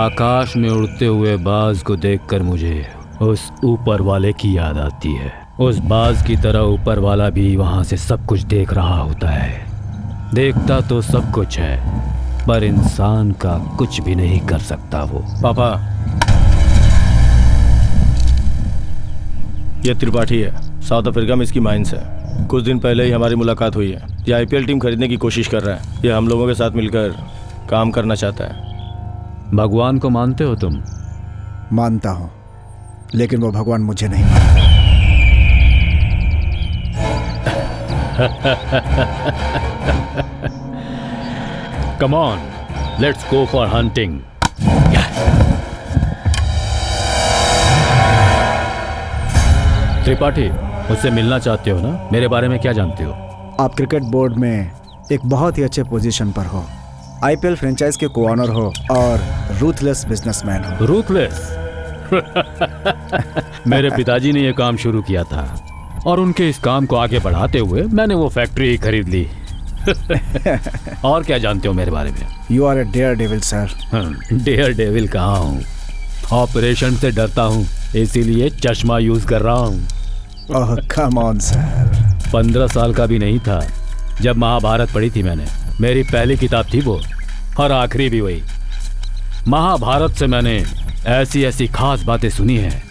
आकाश में उड़ते हुए बाज को देखकर मुझे उस ऊपर वाले की याद आती है। उस बाज की तरह ऊपर वाला भी वहां से सब कुछ देख रहा होता है। देखता तो सब कुछ है, पर इंसान का कुछ भी नहीं कर सकता वो। पापा, ये त्रिपाठी है, साउथ अफ्रीका में इसकी माइंस है। कुछ दिन पहले ही हमारी मुलाकात हुई है। ये आईपीएल टीम खरीदने की कोशिश कर रहा है। ये हम लोगों के साथ मिलकर काम करना चाहता है। भगवान को मानते हो तुम? मानता हूं, लेकिन वो भगवान मुझे नहीं मानता। Come on, let's go for hunting. Tripathi, मुझसे मिलना चाहते हो ना? मेरे बारे में क्या जानते हो? आप क्रिकेट बोर्ड में एक बहुत ही अच्छे पोजीशन पर हो, आईपीएल फ्रेंचाइज के को-ऑनर हो और रूथलेस बिजनेसमैन हो। रूथलेस? मेरे पिताजी ने यह काम शुरू किया था और उनके इस काम को आगे बढ़ाते हुए मैंने वो फैक्ट्री ही खरीद ली। और क्या जानते हो मेरे बारे में? You are a daredevil sir. Daredevil कहाँ हूँ? ऑपरेशन से डरता हूँ, इसीलिए चश्मा यूज कर रहा हूँ। ओह कम ऑन सर। 15 साल का भी नहीं था जब महाभारत पढ़ी थी मैंने। मेरी पहली किताब थी वो, और आखिरी भी वही। महाभारत से मैंने ऐसी ऐसी खास बातें सुनी हैं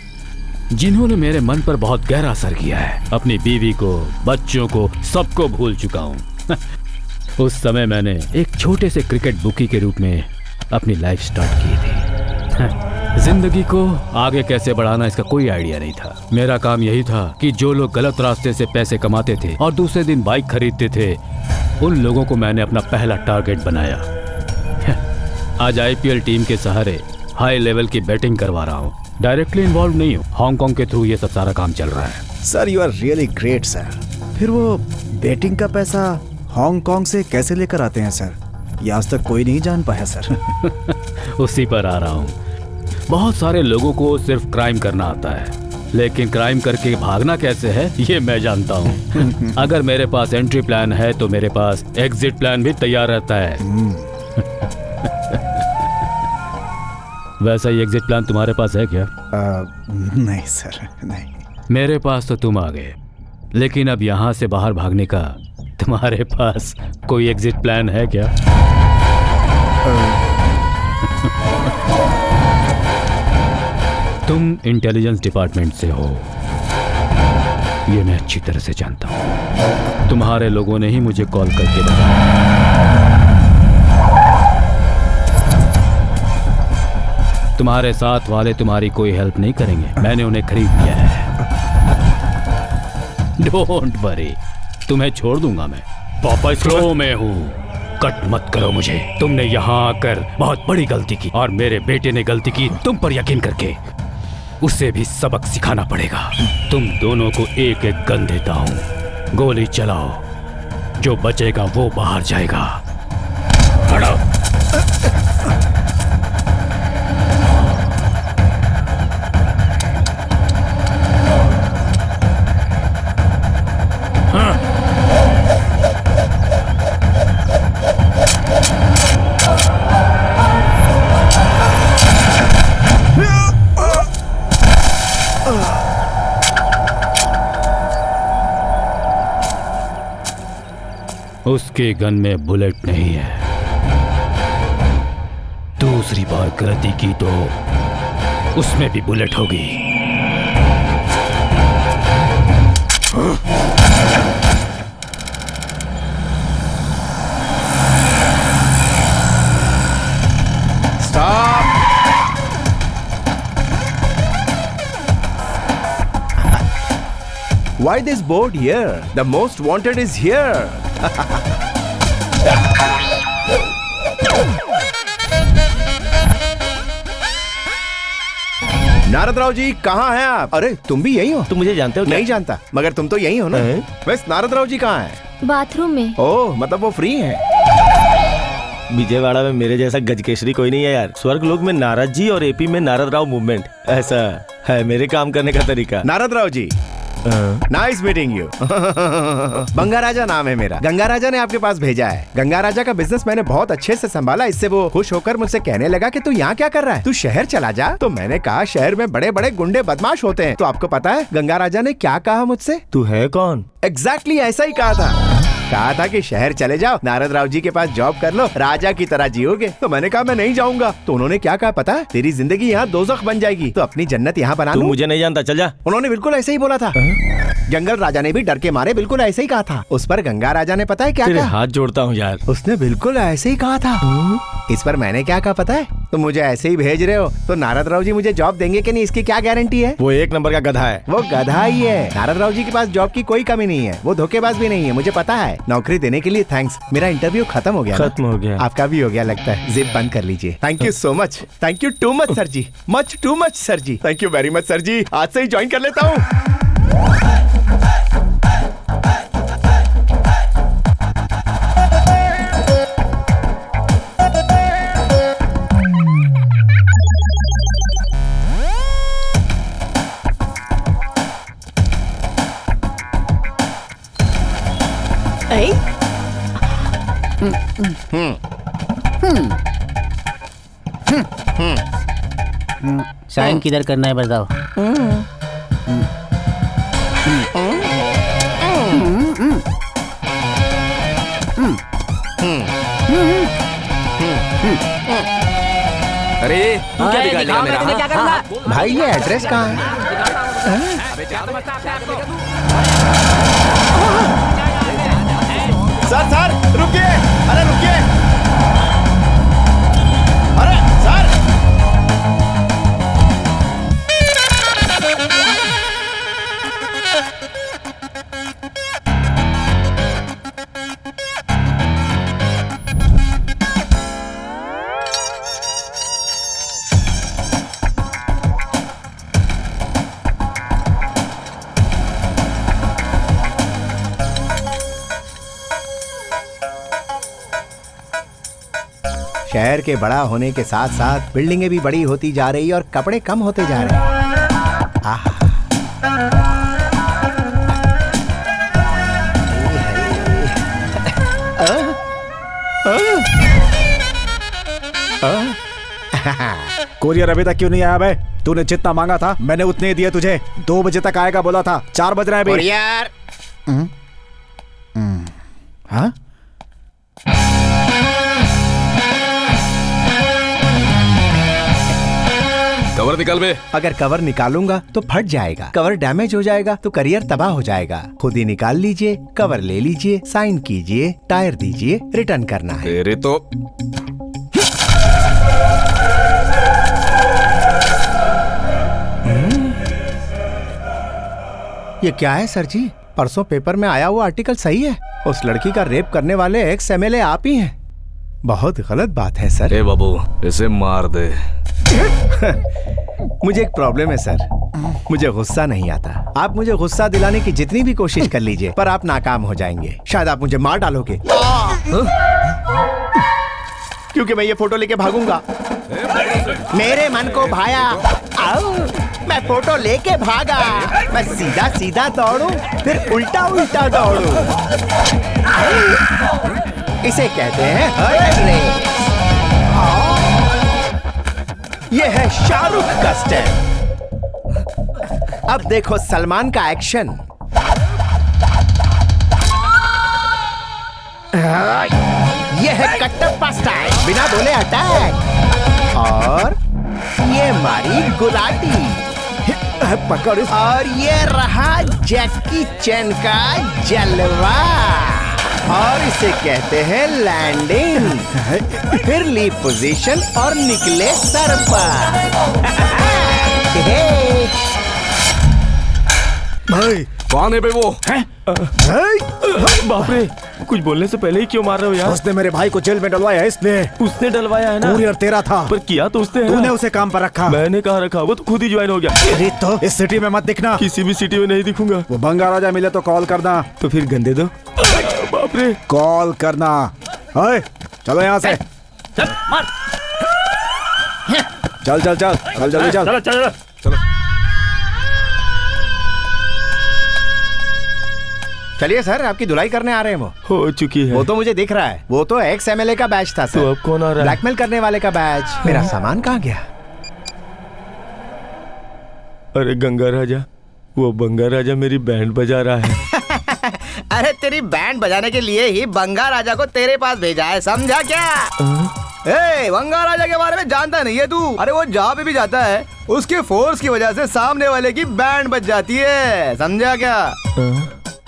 जिन्होंने मेरे मन पर बहुत गहरा असर किया है। अपनी बीवी को, बच्चों को, सबको भूल चुका हूँ। उस समय मैंने एक छोटे से क्रिकेट बुकी के रूप में अपनी लाइफ स्टार्ट की थी। जिंदगी को आगे कैसे बढ़ाना इसका कोई आइडिया नहीं था। मेरा काम यही था कि जो लोग गलत रास्ते से पैसे कमाते थे और दूसरे दिन बाइक खरीदते थे, उन लोगों को मैंने अपना पहला टारगेट बनाया। आज आईपीएल टीम के सहारे हाई लेवल की बैटिंग करवा रहा हूँ। डायरेक्टली इन्वॉल्व नहीं हूँ, हांगकांग के थ्रू ये सब सारा काम चल रहा है। Sir you are really great sir. फिर वो बैटिंग का पैसा हांगकांग से कैसे लेकर आते हैं सर? ये आज तक कोई नहीं जान पाया सर। उसी पर आ रहा हूँ। बहुत सारे लोगों को सिर्फ क्राइम करना आता है, लेकिन क्राइम करके भागना कैसे है ये मैं जानता हूँ। अगर मेरे पास एंट्री प्लान है तो मेरे पास एग्जिट प्लान भी तैयार रहता है। वैसा ही एग्जिट प्लान तुम्हारे पास है क्या? नहीं सर, नहीं। मेरे पास तो तुम आ गए, लेकिन अब यहाँ से बाहर भागने का तुम्हारे पास कोई एग्जिट प्लान है क्या? तुम इंटेलिजेंस डिपार्टमेंट से हो, ये मैं अच्छी तरह से जानता हूँ। तुम्हारे लोगों ने ही मुझे कॉल करके बताया। तुम्हारे साथ वाले तुम्हारी कोई हेल्प नहीं करेंगे, मैंने उन्हें खरीद लिया है। डोंट वरी, तुम्हें छोड़ दूंगा मैं। पापा स्लो में हूँ, कट मत करो मुझे। तुमने यहाँ आकर बहुत बड़ी गलती की और मेरे बेटे ने गलती की तुम पर यकीन करके। उसे भी सबक सिखाना पड़ेगा। तुम दोनों को एक एक गन देता हूँ, गोली चलाओ, जो बचेगा वो बाहर जाएगा। खड़ा। उसके गन में बुलेट नहीं है। दूसरी बार गलती की तो उसमें भी बुलेट होगी। Stop! Why this board here? The most wanted is here. Narad Rao ji कहाँ हैं आप? अरे तुम भी यही हो? तुम मुझे जानते हो क्या? नहीं जानता, मगर तुम तो यही हो ना? वैसे नारद राव जी कहाँ हैं? बाथरूम में। ओह, मतलब वो फ्री हैं। विजयवाड़ा में मेरे जैसा गजकेशरी कोई नहीं है यार। स्वर्ग लोक में नारद जी और एपी में नारद राव मूवमेंट, ऐसा है मेरे काम करने का तरीका। Narad Rao ji, nice meeting you. बंगा राजा नाम है मेरा। गंगा राजा ने आपके पास भेजा है। गंगा राजा का बिजनेस मैंने बहुत अच्छे से संभाला। इससे वो खुश होकर मुझसे कहने लगा कि तू यहाँ क्या कर रहा है, तू शहर चला जा। तो मैंने कहा शहर में बड़े बड़े गुंडे बदमाश होते हैं। तो आपको पता है गंगा राजा ने क्या कहा मुझसे? तू है कौन? एग्जैक्टली ऐसा ही कहा था कि शहर चले जाओ, नारद राव जी के पास जॉब कर लो, राजा की तरह जियोगे। तो मैंने कहा मैं नहीं जाऊंगा। तो उन्होंने क्या कहा पता है? तेरी जिंदगी यहाँ दोज़ख बन जाएगी, तो अपनी जन्नत यहाँ बना तू लूं। मुझे नहीं जानता, चल जा। उन्होंने बिल्कुल ऐसे ही बोला था। जंगल राजा ने भी डर के मारे बिल्कुल ऐसे ही कहा था। उस पर गंगा राजा ने पता है क्या तेरे कहा? हाथ जोड़ता हूँ यार। उसने बिल्कुल ऐसे ही कहा था। इस पर मैंने क्या कहा पता है? तुम मुझे ऐसे ही भेज रहे हो तो नारद राव जी मुझे जॉब देंगे कि नहीं, इसकी क्या गारंटी है? वो एक नंबर का गधा है। वो गधा ही है। नारद राव जी के पास जॉब की कोई कमी नहीं है। वो धोखेबाज भी नहीं है, मुझे पता है। नौकरी देने के लिए थैंक्स। मेरा इंटरव्यू खत्म हो गया। खत्म हो गया। आपका भी हो गया लगता है। जिप बंद कर लीजिए। Thank you so much. Thank you too much sir ji. Much too much sir ji. Thank you very much sir ji. आज से ही ज्वाइन कर लेता हूँ। साइन किधर करना है बताओ। अरे तू क्या बिगाड़ लिया मेरा? क्या करना? भाई ये एड्रेस कहाँ है? सर रुकिए। अरे रुकिए। अरे सर। शहर के बड़ा होने के साथ साथ बिल्डिंगें भी बड़ी होती जा रही और कपड़े कम होते जा रहे हैं। आहा। कोरियर अभी तक क्यों नहीं आया बे? तूने जितना मांगा था मैंने उतने ही दिए तुझे। 2 बजे तक आएगा बोला था, 4 बज रहे हैं अभी। यार हाँ? कवर निकाल बे। अगर कवर निकालूंगा तो फट जाएगा, कवर डैमेज हो जाएगा तो करियर तबाह हो जाएगा। खुद ही निकाल लीजिए, कवर ले लीजिए, साइन कीजिए, टायर दीजिए, रिटर्न करना है। तेरे तो ये क्या है सर जी? परसों पेपर में आया हुआ आर्टिकल सही है? उस लड़की का रेप करने वाले एक्स एमएलए आप ही हैं। बहुत गलत बात है सर। ए बाबू इसे मार दे। मुझे एक प्रॉब्लम है सर, मुझे गुस्सा नहीं आता। आप मुझे गुस्सा दिलाने की जितनी भी कोशिश कर लीजिए पर आप नाकाम हो जाएंगे। शायद आप मुझे मार डालोगे क्योंकि मैं ये फोटो लेके भागूंगा। मेरे मन को भाया, आओ, मैं फोटो लेके भागा। मैं सीधा सीधा दौड़ूं फिर उल्टा उल्टा दौड़ूं। इसे कहते हैं हर्ट रेस। ये है शाहरुख का स्टेप। अब देखो सलमान का एक्शन। ये है कटप्पा स्टाइल, बिना बोले अटैक। और ये मारी गुलाटी। पकड़। और ये रहा जैकी चैन का जलवा। और इसे कहते हैं लैंडिंग। फिर ली पोजीशन और निकले सर पर। भाई कौन है बे वो? बाप रे, कुछ बोलने से पहले ही क्यों मार रहे हो यार? उसने मेरे भाई को जेल में डलवाया है इसने। उसने डलवाया है ना? कोरियर तेरा था पर किया तो उसने है ना? तूने उसे काम पर रखा। मैंने कहा रखा, वो तो खुद ही ज्वाइन हो गया। अरे तो इस सिटी में मत दिखना। किसी भी सिटी में नहीं दिखूंगा। वो बंगा राजा मिले तो कॉल करना। तो फिर गंदे दो। बाप रे, कॉल करना। ओए, चलो यहाँ से। चल मार। चल चल चल चल जल्दी चल। चलो चलो चलो चलिए सर, आपकी धुलाई करने आ रहे हैं वो। हो चुकी है। वो तो मुझे दिख रहा है, वो तो एक्स MLA का बैच था तो सर। अब कौन आ रहा है? ब्लैकमेल करने वाले का बैच। मेरा सामान कहाँ गया? अरे गंगा राजा, वो बंगा राजा मेरी बैंड बजा रहा है। अरे तेरी बैंड बजाने के लिए ही बंगा राजा को तेरे पास भेजा है, समझा क्या? ए, बंगा राजा के बारे में जानता नहीं है तू? अरे वो जहाँ पे भी जाता है उसके फोर्स की वजह से सामने वाले की बैंड बज जाती है, समझा क्या?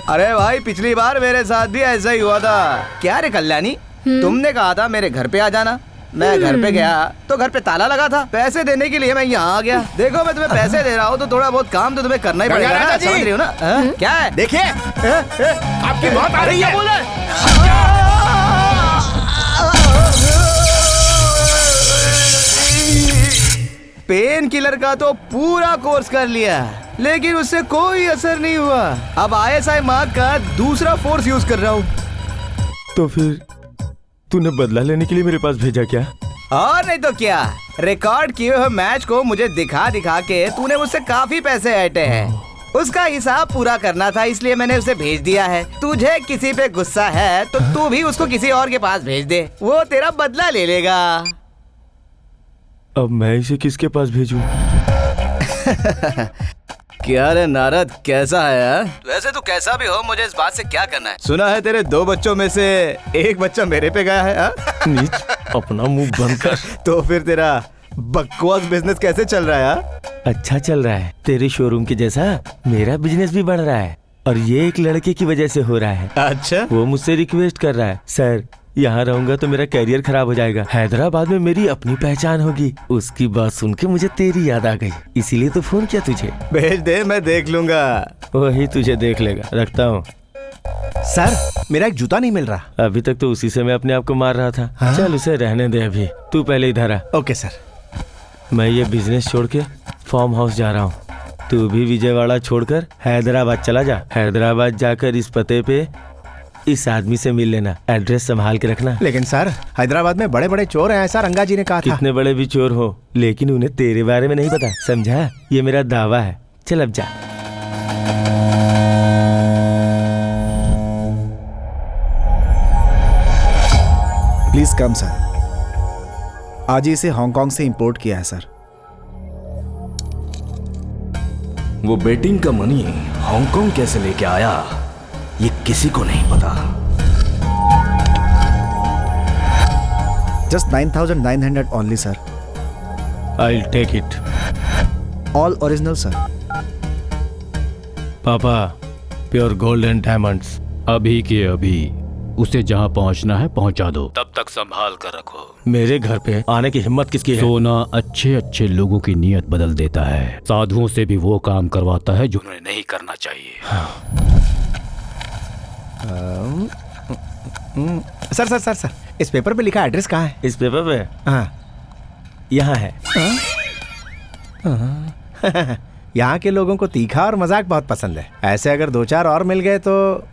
अरे भाई पिछली बार मेरे साथ भी ऐसा ही हुआ था। क्या रे कल्याणी, तुमने कहा था मेरे घर पे आ जाना, मैं घर पे गया तो घर पे ताला लगा था। पैसे देने के लिए मैं यहाँ आ गया। देखो मैं तुम्हें पैसे दे रहा हूँ तो थोड़ा बहुत काम तो तुम्हें करना ही पड़ेगा ना, समझ रही हो ना? क्या है? देखिए, आपकी मौत आ रही है। पेन किलर का तो पूरा कोर्स कर लिया लेकिन उससे कोई असर नहीं हुआ। अब ISI मार्क का दूसरा फोर्स यूज कर रहा हूँ। तो फिर तूने बदला लेने के लिए मेरे पास भेजा क्या? और नहीं तो क्या, रिकॉर्ड किए हुए मैच को मुझे दिखा दिखा के तूने मुझसे काफी पैसे ऐंठे हैं। उसका हिसाब पूरा करना था इसलिए मैंने उसे भेज दिया है। तुझे किसी पे गुस्सा है तो तू भी उसको किसी और के पास भेज दे, वो तेरा बदला ले लेगा। अब मैं इसे किसके पास भेजूं? क्या रे नारद, कैसा है? वैसे तू कैसा भी हो, मुझे इस बात से क्या करना है? सुना है तेरे 2 बच्चों में से एक बच्चा मेरे पे गया है। नीच, अपना मुंह बंद कर। तो फिर तेरा बकवास बिजनेस कैसे चल रहा है? अच्छा चल रहा है, तेरे शोरूम के जैसा मेरा बिजनेस भी बढ़ रहा है और ये एक लड़के की वजह से हो रहा है। अच्छा, वो मुझसे रिक्वेस्ट कर रहा है, सर यहाँ रहूंगा तो मेरा करियर खराब हो जाएगा, हैदराबाद में मेरी अपनी पहचान होगी। उसकी बात सुन के मुझे तेरी याद आ गई, इसीलिए तो फोन किया तुझे। भेज दे, मैं देख लूंगा। वही तुझे देख लेगा, रखता हूँ। सर, मेरा एक जूता नहीं मिल रहा। अभी तक तो उसी से मैं अपने आप को मार रहा था। हाँ? चल उसे रहने दे, अभी तू पहले इधर आ। Okay sir. मैं ये बिजनेस छोड़ के फार्म हाउस जा रहा हूँ, तू भी विजयवाड़ा छोड़कर हैदराबाद चला जा। हैदराबाद जाकर इस पते पे इस आदमी से मिल लेना, एड्रेस संभाल के रखना। लेकिन सर, हैदराबाद में बड़े बड़े चोर हैं, ऐसा रंगा जी ने कहा था। कितने बड़े भी चोर हो लेकिन उन्हें तेरे बारे में नहीं पता, समझा? ये मेरा दावा है। चल अब जा। प्लीज कम सर, आज ही इसे हांगकांग से इंपोर्ट किया है सर। वो बेटिंग का मनी हांगकांग कैसे लेके आया ये किसी को नहीं पता। Just 9,900 only sir. I'll take it. All original sir. पापा, प्योर गोल्ड एंड डायमंड्स। अभी के अभी उसे जहाँ पहुँचना है पहुँचा दो, तब तक संभाल कर रखो। मेरे घर पे आने की हिम्मत किसकी है? सोना अच्छे अच्छे लोगों की नीयत बदल देता है, साधुओं से भी वो काम करवाता है जो उन्हें नहीं करना चाहिए। सर सर सर सर, इस पेपर पे लिखा एड्रेस कहाँ है? इस पेपर पे? हाँ। यहाँ है। यहाँ के लोगों को तीखा और मजाक बहुत पसंद है। ऐसे अगर 2-4 और मिल गए तो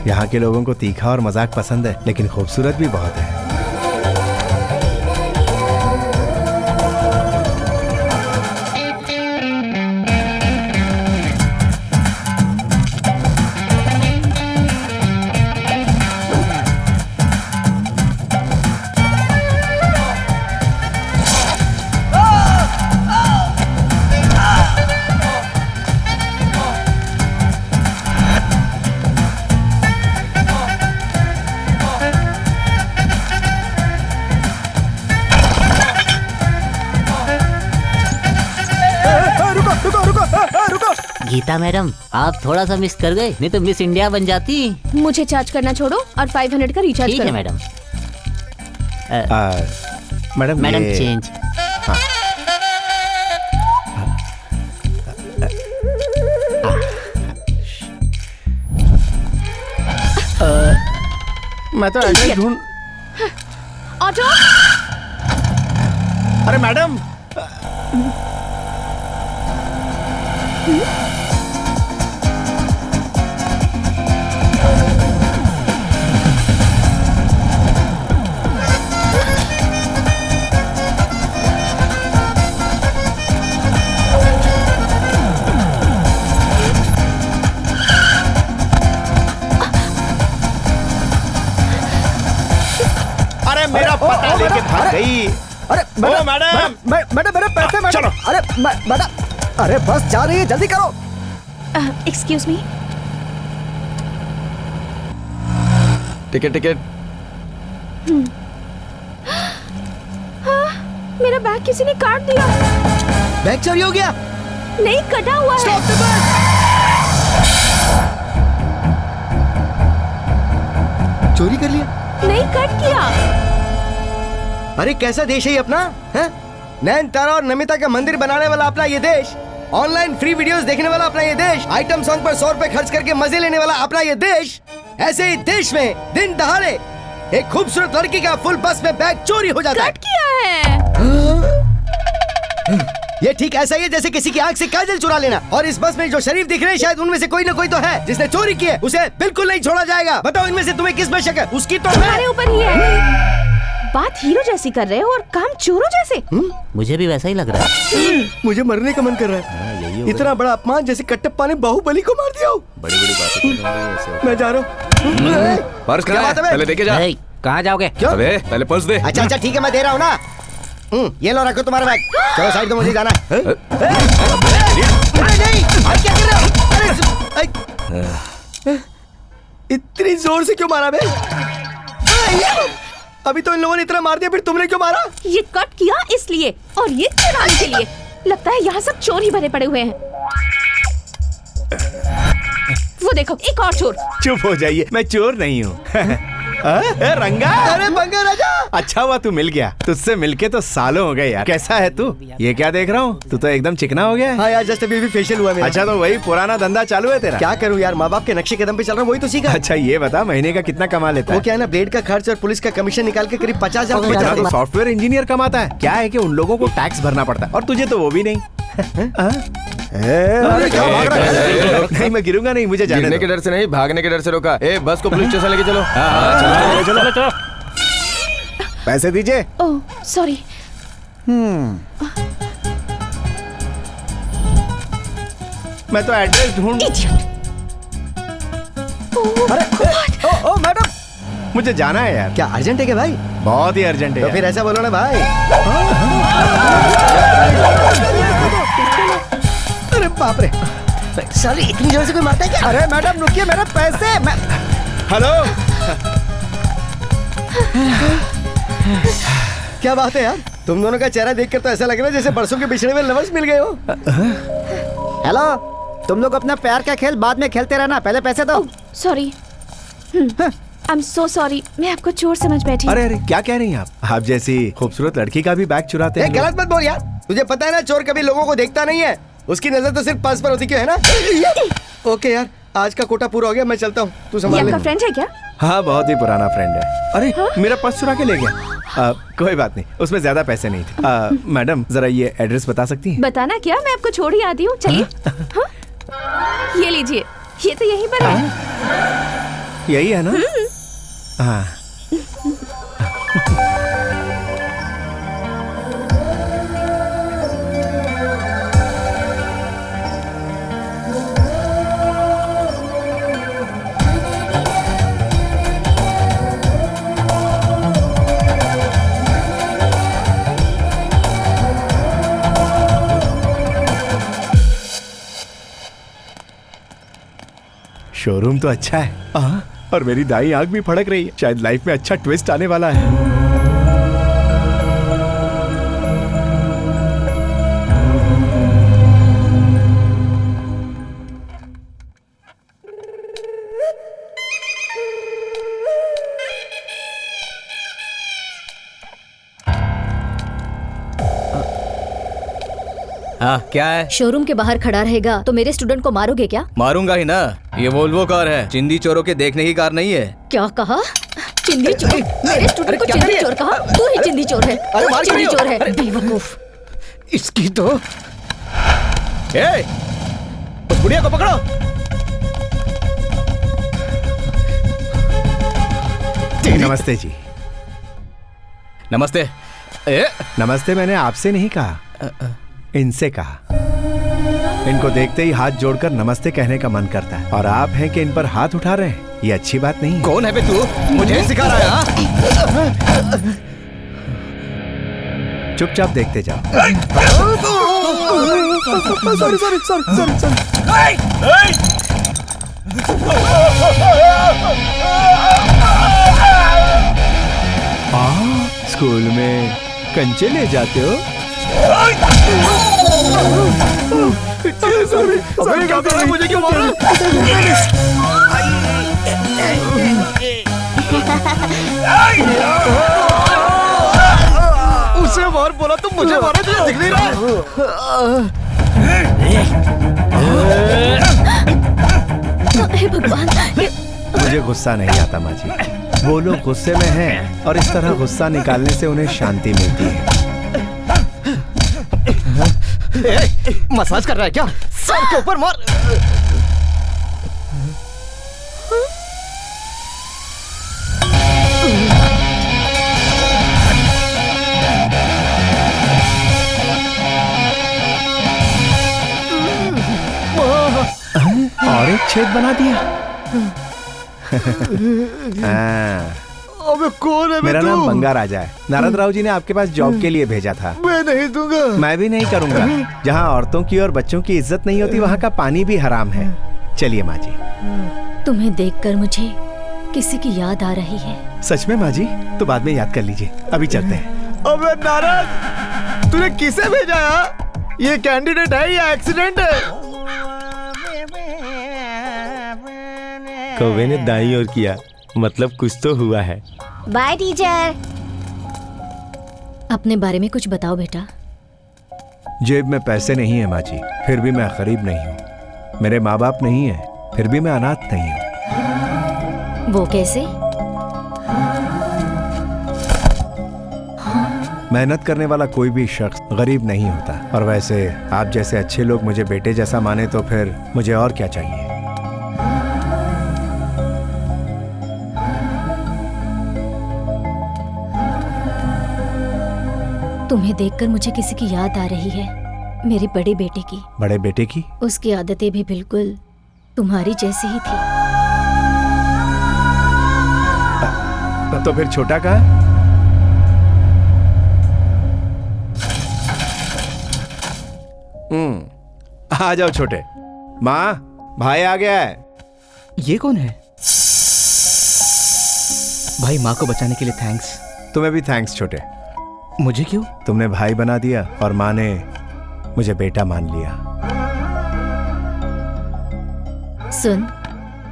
यहाँ के लोगों को तीखा और मजाक पसंद है लेकिन खूबसूरत भी बहुत है। गीता मैडम, आप थोड़ा सा मिस कर गए, नहीं तो मिस इंडिया बन जाती। मुझे चार्ज करना छोड़ो और 500 का रिचार्ज ठीक करो। है मैडम। मैडम मैडम ये- चेंज। मैं तो ऐसे ही ढूंढ। ऑटो। अरे मैडम, अरे मेरा पता लेके भाग गई। अरे ओ मैडम, मैडम मेरे पैसे मैडम। चलो। अरे मैडम, अरे बस जा रही है, जल्दी करो। Excuse me. टिकट। मेरा बैग किसी ने काट दिया। बैग चोरी हो गया। नहीं, कटा हुआ है। चोरी कर लिया। नहीं, कट किया। अरे कैसा देश है ये अपना, है? नैन तारा और नमिता का मंदिर बनाने वाला अपना ये देश, ऑनलाइन फ्री वीडियोस देखने वाला अपना ये देश, आइटम सॉन्ग पर 100 रुपए खर्च करके मजे लेने वाला अपना ये देश। ऐसे ही देश में दिन दहाड़े एक खूबसूरत लड़की का फुल बस में बैग चोरी हो जाता है। कट किया है। ये ठीक ऐसा ही है जैसे किसी की आंख से काजल चुरा लेना। और इस बस में जो शरीफ दिख रहे हैं, शायद उनमें से कोई ना कोई तो है जिसने चोरी की है। उसे बिल्कुल नहीं छोड़ा जाएगा। बताओ इनमें से तुम्हें किस में शक है? उसकी तो तुम्हारे ऊपर ही है। बात हीरो जैसी कर रहे हो और काम चोरों जैसे। मुझे भी वैसा ही लग रहा है। मुझे मरने का मन कर रहा है। इतना बड़ा अपमान जैसे कटप्पा ने बाहुबली को मार दिया हो। बड़ी बातें। मैं जा रहा हूँ। पर्स क्या कहाँ बात है है? बे? पहले लेके जा। कहाँ जाओगे? क्यों? अबे पहले पर्स दे। अच्छा ठीक है, मैं दे रहा हूँ ना। ये लो, रखो तुम्हारा बैग। चलो साइड दो, मुझे जाना है। नहीं, आप क्या कर रहे हो? अरे, इतनी जोर से क्यों मारा बे? अभी तो इन लोगों ने इतना मार दिया, फिर तुमने क्यों मारा? ये कट किया इसलिए, और ये चुराने के लिए। लगता है यहाँ सब चोर ही भरे पड़े हुए हैं। वो देखो, एक और चोर। चुप हो जाइए, मैं चोर नहीं हूँ। रंगा, अरे बंगा राजा, अच्छा हुआ तू मिल गया। तुझसे मिलके तो सालों हो गए यार। कैसा है तू? ये क्या देख रहा हूँ, तू तो एकदम चिकना हो गया है। हाँ यार, जस्ट अभी फेशियल हुआ मेरा। अच्छा, तो वही पुराना धंधा चालू है तेरा? क्या करूँ यार, माँ बाप के नक्शे कदम पे चल रहा हूँ, वही तो सीखा। अच्छा ये बता, महीने का कितना कमा लेता वो है? क्या है ना, ब्लेड का खर्च और पुलिस का कमीशन निकाल के करीब 50,000 इतना तो सॉफ्टवेयर इंजीनियर कमाता है। क्या है कि उन लोगों को टैक्स भरना पड़ता है और तुझे तो वो भी नहीं। अरे क्या भाग रहा है? नहीं, मैं गिरूंगा नहीं, मुझे जाने गिरने दो। के डर से नहीं, भागने के डर से रोका। ए बस को पुलिस स्टेशन लेके चलो। चलो। पैसे दीजिए। Oh sorry. मैं तो एड्रेस ढूंढ। ओ मैडम, मुझे जाना है यार। क्या अर्जेंट है क्या भाई? बहुत ही अर्जेंट है तो यार। फिर ऐसा बोलो ना भाई। अरे बाप रे, साली इतनी जोर से कोई मारता है क्या? अरे मैडम रुकिए, मेरे पैसे। हेलो, क्या बात है यार, तुम दोनों का चेहरा देखकर तो ऐसा लग रहा है जैसे बरसों के बिछड़े हुए लवर्स मिल गए हो। हेलो, तुम लोग अपना प्यार का खेल बाद में खेलते रहना, पहले पैसे दो। Sorry. I am so sorry, मैं आपको चोर समझ बैठी। अरे अरे क्या कह रही हैं आप जैसी खूबसूरत लड़की का भी बैग चुराते हैं। गलत मत बोल यार, तुझे पता है ना, चोर कभी लोगों को देखता नहीं है, उसकी नजर तो सिर्फ पर्स पर होती क्यों है ना। ओके यार, आज का कोटा पूरा हो गया, मैं चलता हूँ, तू ये संभाल ले। आपका फ्रेंड है क्या? हाँ, बहुत ही पुराना फ्रेंड है। अरे मेरा पर्स चुरा के ले गया। कोई बात नहीं, उसमें ज्यादा पैसे नहीं थे। मैडम जरा ये एड्रेस बता सकती हैं? बताना क्या, मैं आपको छोड़ ही आती हूँ। चलिए। ये लीजिए, ये तो यहीं पर है। यही है ना? हाँ। शोरूम तो अच्छा है। और मेरी दाई आंख भी फड़क रही है, शायद लाइफ में अच्छा ट्विस्ट आने वाला है। हाँ क्या है? शोरूम के बाहर खड़ा रहेगा तो मेरे स्टूडेंट को मारोगे क्या? मारूंगा ही ना, ये वोल्वो कार है, चिंदी चोरों के देखने की कार नहीं है। क्या कहा? चिंदी चोर, मेरे स्टूडेंट को चिंदी चोर कहा? तू ही चिंदी चोर है, तू ही चिंदी चोर है, बेवकूफ। इसकी तो उस बुढ़िया को पकड़ो। नमस्ते जी। नमस्ते। नमस्ते मैंने आपसे नहीं कहा, इनसे कहा। इनको देखते ही हाथ जोड़कर नमस्ते कहने का मन करता है, और आप हैं कि इन पर हाथ उठा रहे हैं। ये अच्छी बात नहीं है। कौन है बे तू? मुझे सिखा रहा है? चुपचाप देखते जाओ। Sorry sorry sorry sorry sorry. School में कंचे ले जाते हो? मुझे क्यों मारा? उसे मार बोला तुम मुझे मारा, तुझे दिख नहीं रहा? हे भगवान। मुझे गुस्सा नहीं आता माँ जी। वो लोग गुस्से में हैं और इस तरह गुस्सा निकालने से उन्हें शांति मिलती है। मसाज कर रहा है क्या? सर के ऊपर मार। और एक छेद बना दिया। अबे कौन है? मेरा नाम बंगा राजा है। नारद राव जी ने आपके पास जॉब के लिए भेजा था। मैं नहीं दूंगा। मैं भी नहीं करूंगा। जहाँ औरतों की और बच्चों की इज्जत नहीं होती, वहाँ का पानी भी हराम है। चलिए माँ जी। तुम्हें देखकर मुझे किसी की याद आ रही है। सच में माँ जी? तो बाद में याद कर लीजिए, अभी चलते हैं। अबे नारद, तूने किसे भेजा है? ये कैंडिडेट है या एक्सीडेंट है? कौवे ने दाईं ओर किया, मतलब कुछ तो हुआ है। Bye teacher. अपने बारे में कुछ बताओ बेटा। जेब में पैसे नहीं है माँ जी, फिर भी मैं गरीब नहीं हूँ। मेरे माँ बाप नहीं है, फिर भी मैं अनाथ नहीं हूँ। वो कैसे? मेहनत करने वाला कोई भी शख्स गरीब नहीं होता। और वैसे आप जैसे अच्छे लोग मुझे बेटे जैसा माने तो फिर मुझे और क्या चाहिए। तुम्हें देखकर मुझे किसी की याद आ रही है, मेरे बड़े बेटे की। बड़े बेटे की? उसकी आदतें भी बिल्कुल तुम्हारी जैसी ही थी। तो फिर छोटा कहाँ? आ जाओ छोटे। माँ, भाई आ गया है। ये कौन है? भाई, माँ को बचाने के लिए थैंक्स। तुम्हें भी थैंक्स छोटे। मुझे क्यों? तुमने भाई बना दिया और माँ ने मुझे बेटा मान लिया। सुन,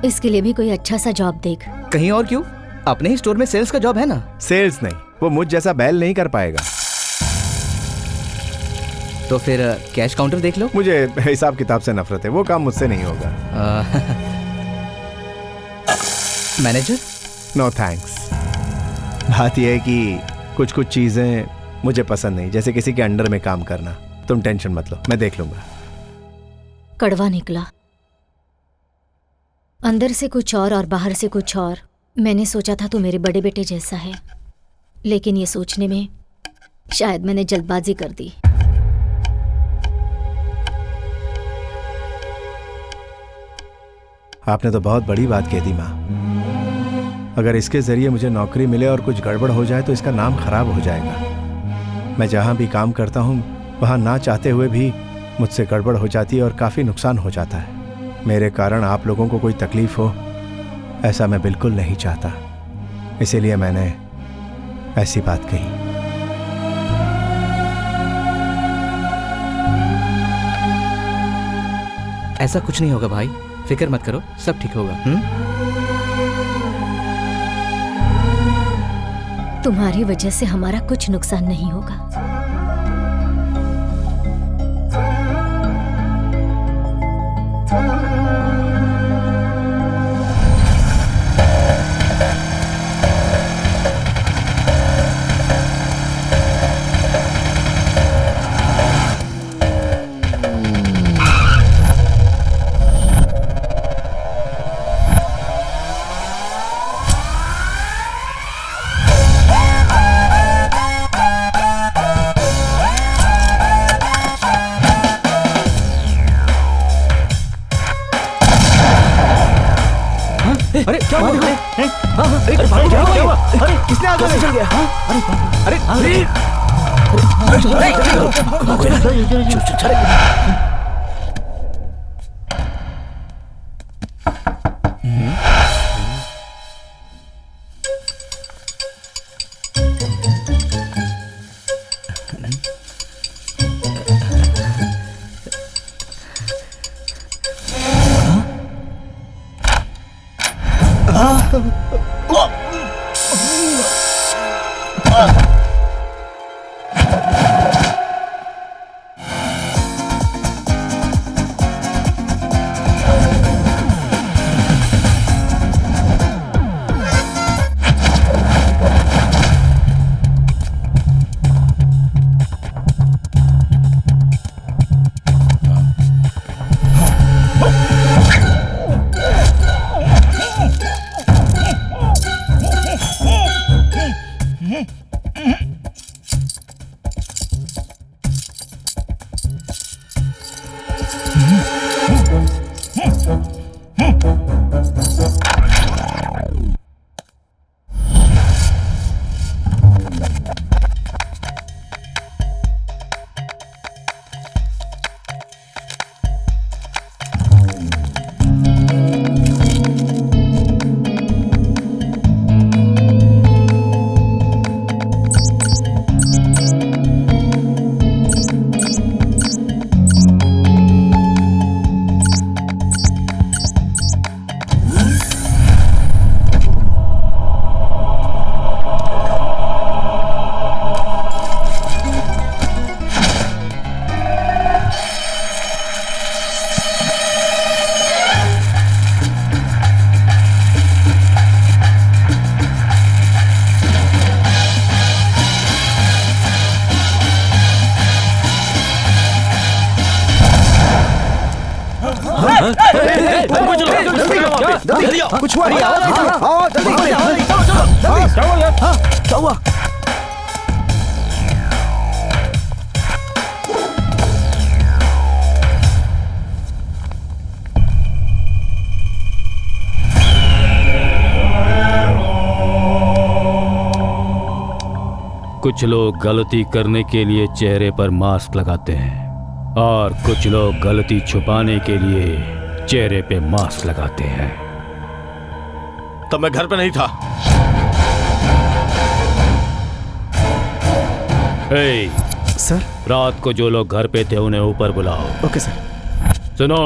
इसके लिए भी कोई अच्छा सा जॉब देख। कहीं और क्यों? अपने ही स्टोर में सेल्स का जॉब है ना। सेल्स नहीं, वो मुझ जैसा बैल नहीं कर पाएगा। तो फिर कैश काउंटर देख लो। मुझे हिसाब किताब से नफरत है, वो काम मुझसे नहीं होगा। मैनेजर? No thanks. बात यह है कि कुछ कुछ चीजें मुझे पसंद नहीं, जैसे किसी के अंडर में काम करना। तुम टेंशन मत लो, मैं देख लूंगा। कड़वा निकला, अंदर से कुछ और बाहर से कुछ और। मैंने सोचा था तू मेरे बड़े बेटे जैसा है, लेकिन ये सोचने में शायद मैंने जल्दबाजी कर दी। आपने तो बहुत बड़ी बात कह दी माँ। अगर इसके जरिए मुझे नौकरी मिले और कुछ गड़बड़ हो जाए तो इसका नाम खराब हो जाएगा। मैं जहाँ भी काम करता हूँ वहाँ ना चाहते हुए भी मुझसे गड़बड़ हो जाती है और काफ़ी नुकसान हो जाता है। मेरे कारण आप लोगों को कोई तकलीफ हो, ऐसा मैं बिल्कुल नहीं चाहता। इसीलिए मैंने ऐसी बात कही। ऐसा कुछ नहीं होगा भाई, फिक्र मत करो, सब ठीक होगा। तुम्हारी वजह से हमारा कुछ नुकसान नहीं होगा। किसने आग चल गया? अरे कुछ हुआ नहीं? आओ जल्दी क्या हुआ यार? क्या हुआ? कुछ लोग गलती करने के लिए चेहरे पर मास्क लगाते हैं और कुछ लोग गलती छुपाने के लिए चेहरे पे मास्क लगाते हैं। तब मैं घर पे नहीं था। हे सर। रात को जो लोग घर पे थे उन्हें ऊपर बुलाओ। Okay sir. सुनो,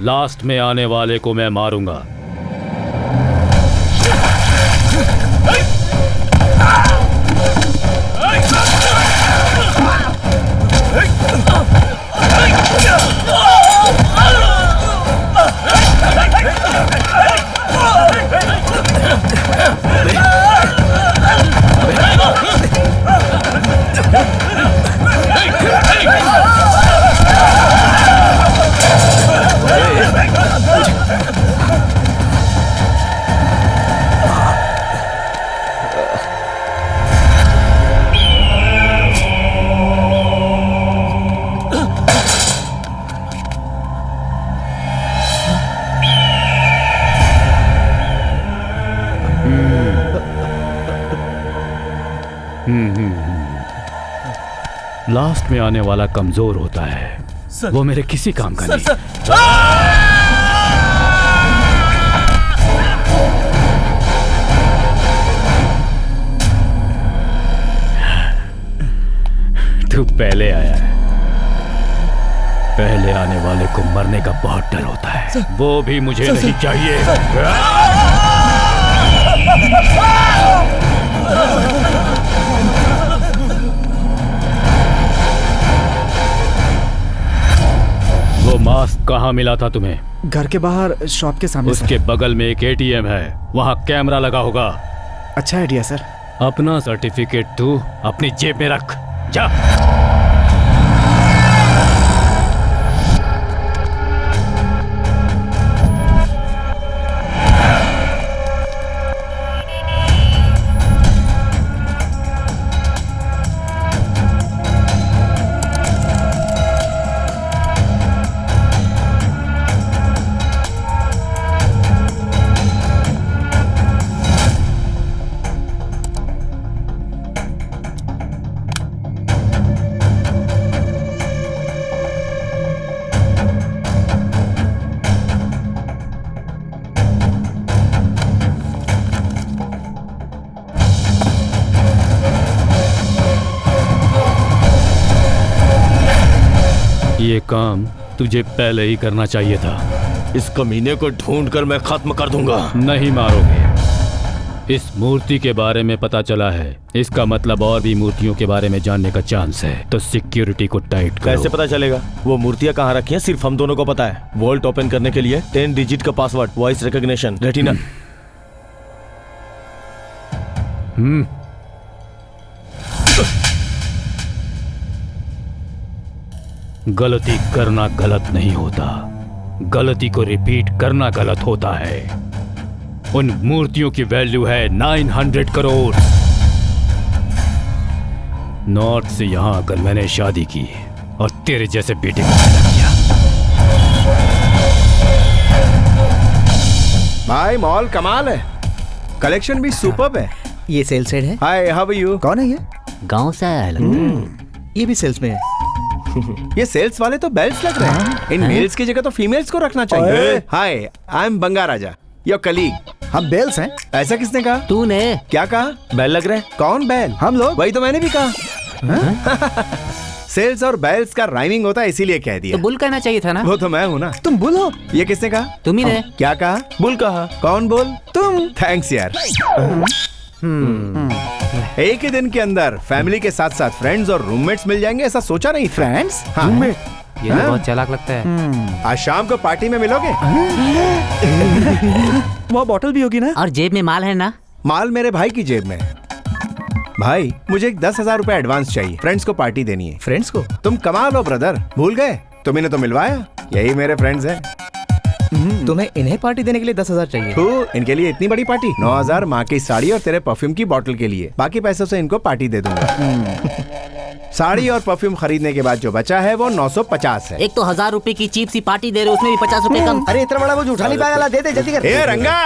लास्ट में आने वाले को मैं मारूंगा। लास्ट में आने वाला कमजोर होता है। वो मेरे किसी काम का नहीं। तू पहले आया है। पहले आने वाले को मरने का बहुत डर होता है। वो भी मुझे नहीं चाहिए। वो मास्क कहाँ मिला था तुम्हें? घर के बाहर शॉप के सामने। उसके बगल में एक एटीएम है, वहाँ कैमरा लगा होगा। अच्छा आइडिया सर। अपना सर्टिफिकेट तू अपनी जेब में रख। जा। ये काम तुझे पहले ही करना चाहिए था। इस कमीने को ढूंढकर मैं खत्म कर दूंगा। नहीं मारोगे। इस मूर्ति के बारे में पता चला है, इसका मतलब और भी मूर्तियों के बारे में जानने का चांस है, तो सिक्योरिटी को टाइट करो। कैसे पता चलेगा? वो मूर्तियां कहाँ रखी हैं सिर्फ हम दोनों को पता है। वॉल्ट ओपन करने के लिए 10 डिजिट का पासवर्ड, वॉइस रिकॉग्निशन, रेटिना। गलती करना गलत नहीं होता, गलती को रिपीट करना गलत होता है। उन मूर्तियों की वैल्यू है 900 करोड़। नॉर्थ से यहां आकर मैंने शादी की और तेरे जैसे बेटे को पैदा किया। भाई मॉल कमाल है, कलेक्शन भी सुपर्ब है। ये सेल्स हेड है। हाय, हाउ आर यू? कौन है ये? गांव से आया है लगता ये भी सेल्स में है। ये सेल्स वाले तो बेल्ट्स लग रहे हैं। इन मेल्स की जगह तो फीमेल्स को रखना चाहिए। Hi, I am Banga Raja, your colleague. हम बेल्स हैं। ऐसा किसने कहा? तूने। क्या कहा? बैल लग रहे हैं। कौन बैल? हम लोग। वही तो मैंने भी कहा। सेल्स और बैल्स का राइमिंग होता है, इसीलिए कह दिया। तो बुल कहना चाहिए था ना। वो तो मैं हूँ ना। तुम बुल हो? ये किसने कहा? तुम ही ने। क्या कहा? बुल कहा। कौन बोल? तुम। थैंक्स यार। एक ही दिन के अंदर फैमिली के साथ साथ फ्रेंड्स और रूममेट्स मिल जाएंगे, ऐसा सोचा नहीं। फ्रेंड्स? हाँ। ये तो बहुत चालाक लगता है। आज शाम को पार्टी में मिलोगे? वो बॉटल भी होगी ना? और जेब में माल है ना? माल मेरे भाई की जेब में है। भाई मुझे एक 10,000 रुपए एडवांस चाहिए, फ्रेंड्स को पार्टी देनी है। फ्रेंड्स को? तुम कमा लो ब्रदर, भूल गए? तुम्हें तो मिलवाया, यही मेरे फ्रेंड्स हैं। तुम्हें इन्हें पार्टी देने के लिए 10,000 चाहिए? तो इनके लिए इतनी बड़ी पार्टी? 9,000 माँ की साड़ी और तेरे परफ्यूम की बोतल के लिए, बाकी पैसों से इनको पार्टी दे दूंगा। साड़ी और परफ्यूम खरीदने के बाद जो बचा है वो 950 है। एक तो 1,000 रुपए की चीप सी पार्टी दे रहे, उसमें भी 50 रुपए कम। अरे इतना बड़ा बोझ उठा नहीं पाया, दे दे जल्दी कर। ए रंगा,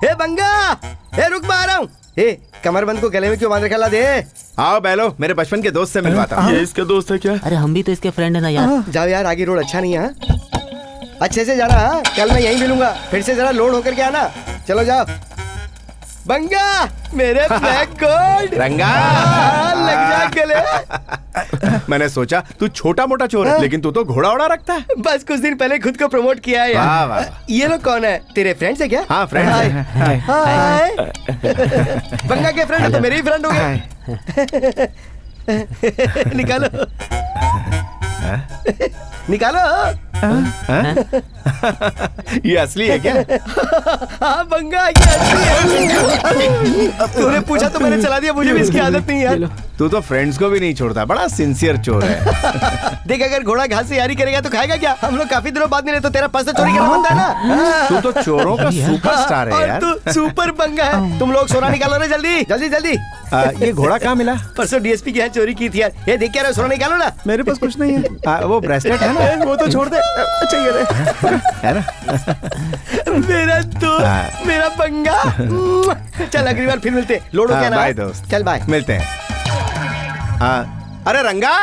ए बंगा, ए रुक, मैं आ रहा हूँ। ए कमरबंद को गले में क्यों बांध रखा? ला दे। आओ बैलो, मेरे बचपन के दोस्त से मिलवाता हूँ। ये इसका दोस्त है क्या? अरे हम भी तो इसके फ्रेंड है ना यार। जाओ यार, आगे रोड अच्छा नहीं है। अच्छे से जाना। कल मैं यहीं मिलूंगा, फिर से जरा लोड होकर के आना। चलो जाओ। बंगा, मेरे ब्लैक गोल्ड। रंगा, लग जा गले। मैंने सोचा तू छोटा मोटा चोर है, लेकिन तू तो घोड़ा ओड़ा रखता है। बस कुछ दिन पहले खुद को प्रमोट किया है वाह, वाह। यार। ये लोग कौन है? तेरे फ्रेंड्स है क्या? हाँ, फ्रेंड्स हैं। हाय। बंगा के फ्रेंड तो मेरे ही फ्रेंड हो गए। निकालो निकालो। ये असली है क्या? हाँ बंगा, ये असली है। तूने पूछा तो मैंने चला दिया, मुझे भी इसकी आदत नहीं है। तू तो फ्रेंड्स को भी नहीं छोड़ता, बड़ा सिंसियर चोर है। देख, अगर घोड़ा घास से यारी करेगा तो खाएगा क्या? हम लोग काफी दिनों बाद मिले, तो तेरा पर्स चोरी करना बनता है ना। तू तो चोरों का सुपरस्टार है और यार। तू सुपर बंगा है। तुम लोग सोना निकालो रे, जल्दी जल्दी जल्दी। ये घोड़ा कहाँ मिला? परसों डीएसपी के यहाँ चोरी की थी यार। ये देख क्या रहे हो? सोना निकालो ना। मेरे पास कुछ नहीं है। वो ब्रेसलेट है ना? वो तो छोड़ दे। अच्छा ये रहे। है ना? मेरा दोस्त, मेरा बंगा। चल अगली बार फिर मिलते। लोड हो गया ना? बाय दोस्त। चल बाय। मिलते हैं। अरे रंगा।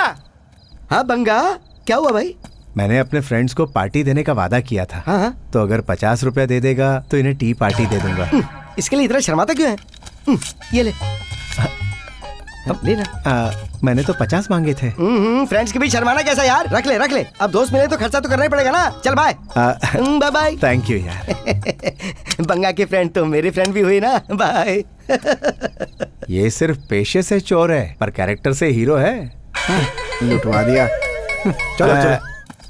हाँ बंगा, क्या हुआ भाई? मैंने अपने फ्रेंड्स को पार्टी देने का वादा किया था। हाँ। तो अगर 50 रुपया दे देगा तो इन्हें टी पार्टी दे दूंगा। इसके लिए इतना शर्माता क्यों है? ये ले। अब ले ना। मैंने तो 50 मांगे थे। फ्रेंड्स के भी शर्माना कैसा यार? रख ले रख ले। अब दोस्त मिले तो खर्चा तो करना ही पड़ेगा ना। चल bye. Bye bye. Thank you यार। बंगा के फ्रेंड तो मेरे फ्रेंड भी हुई ना। बाय। ये सिर्फ पेशे से चोर है, पर कैरेक्टर से हीरो है। लुटवा दिया। चलो चलो।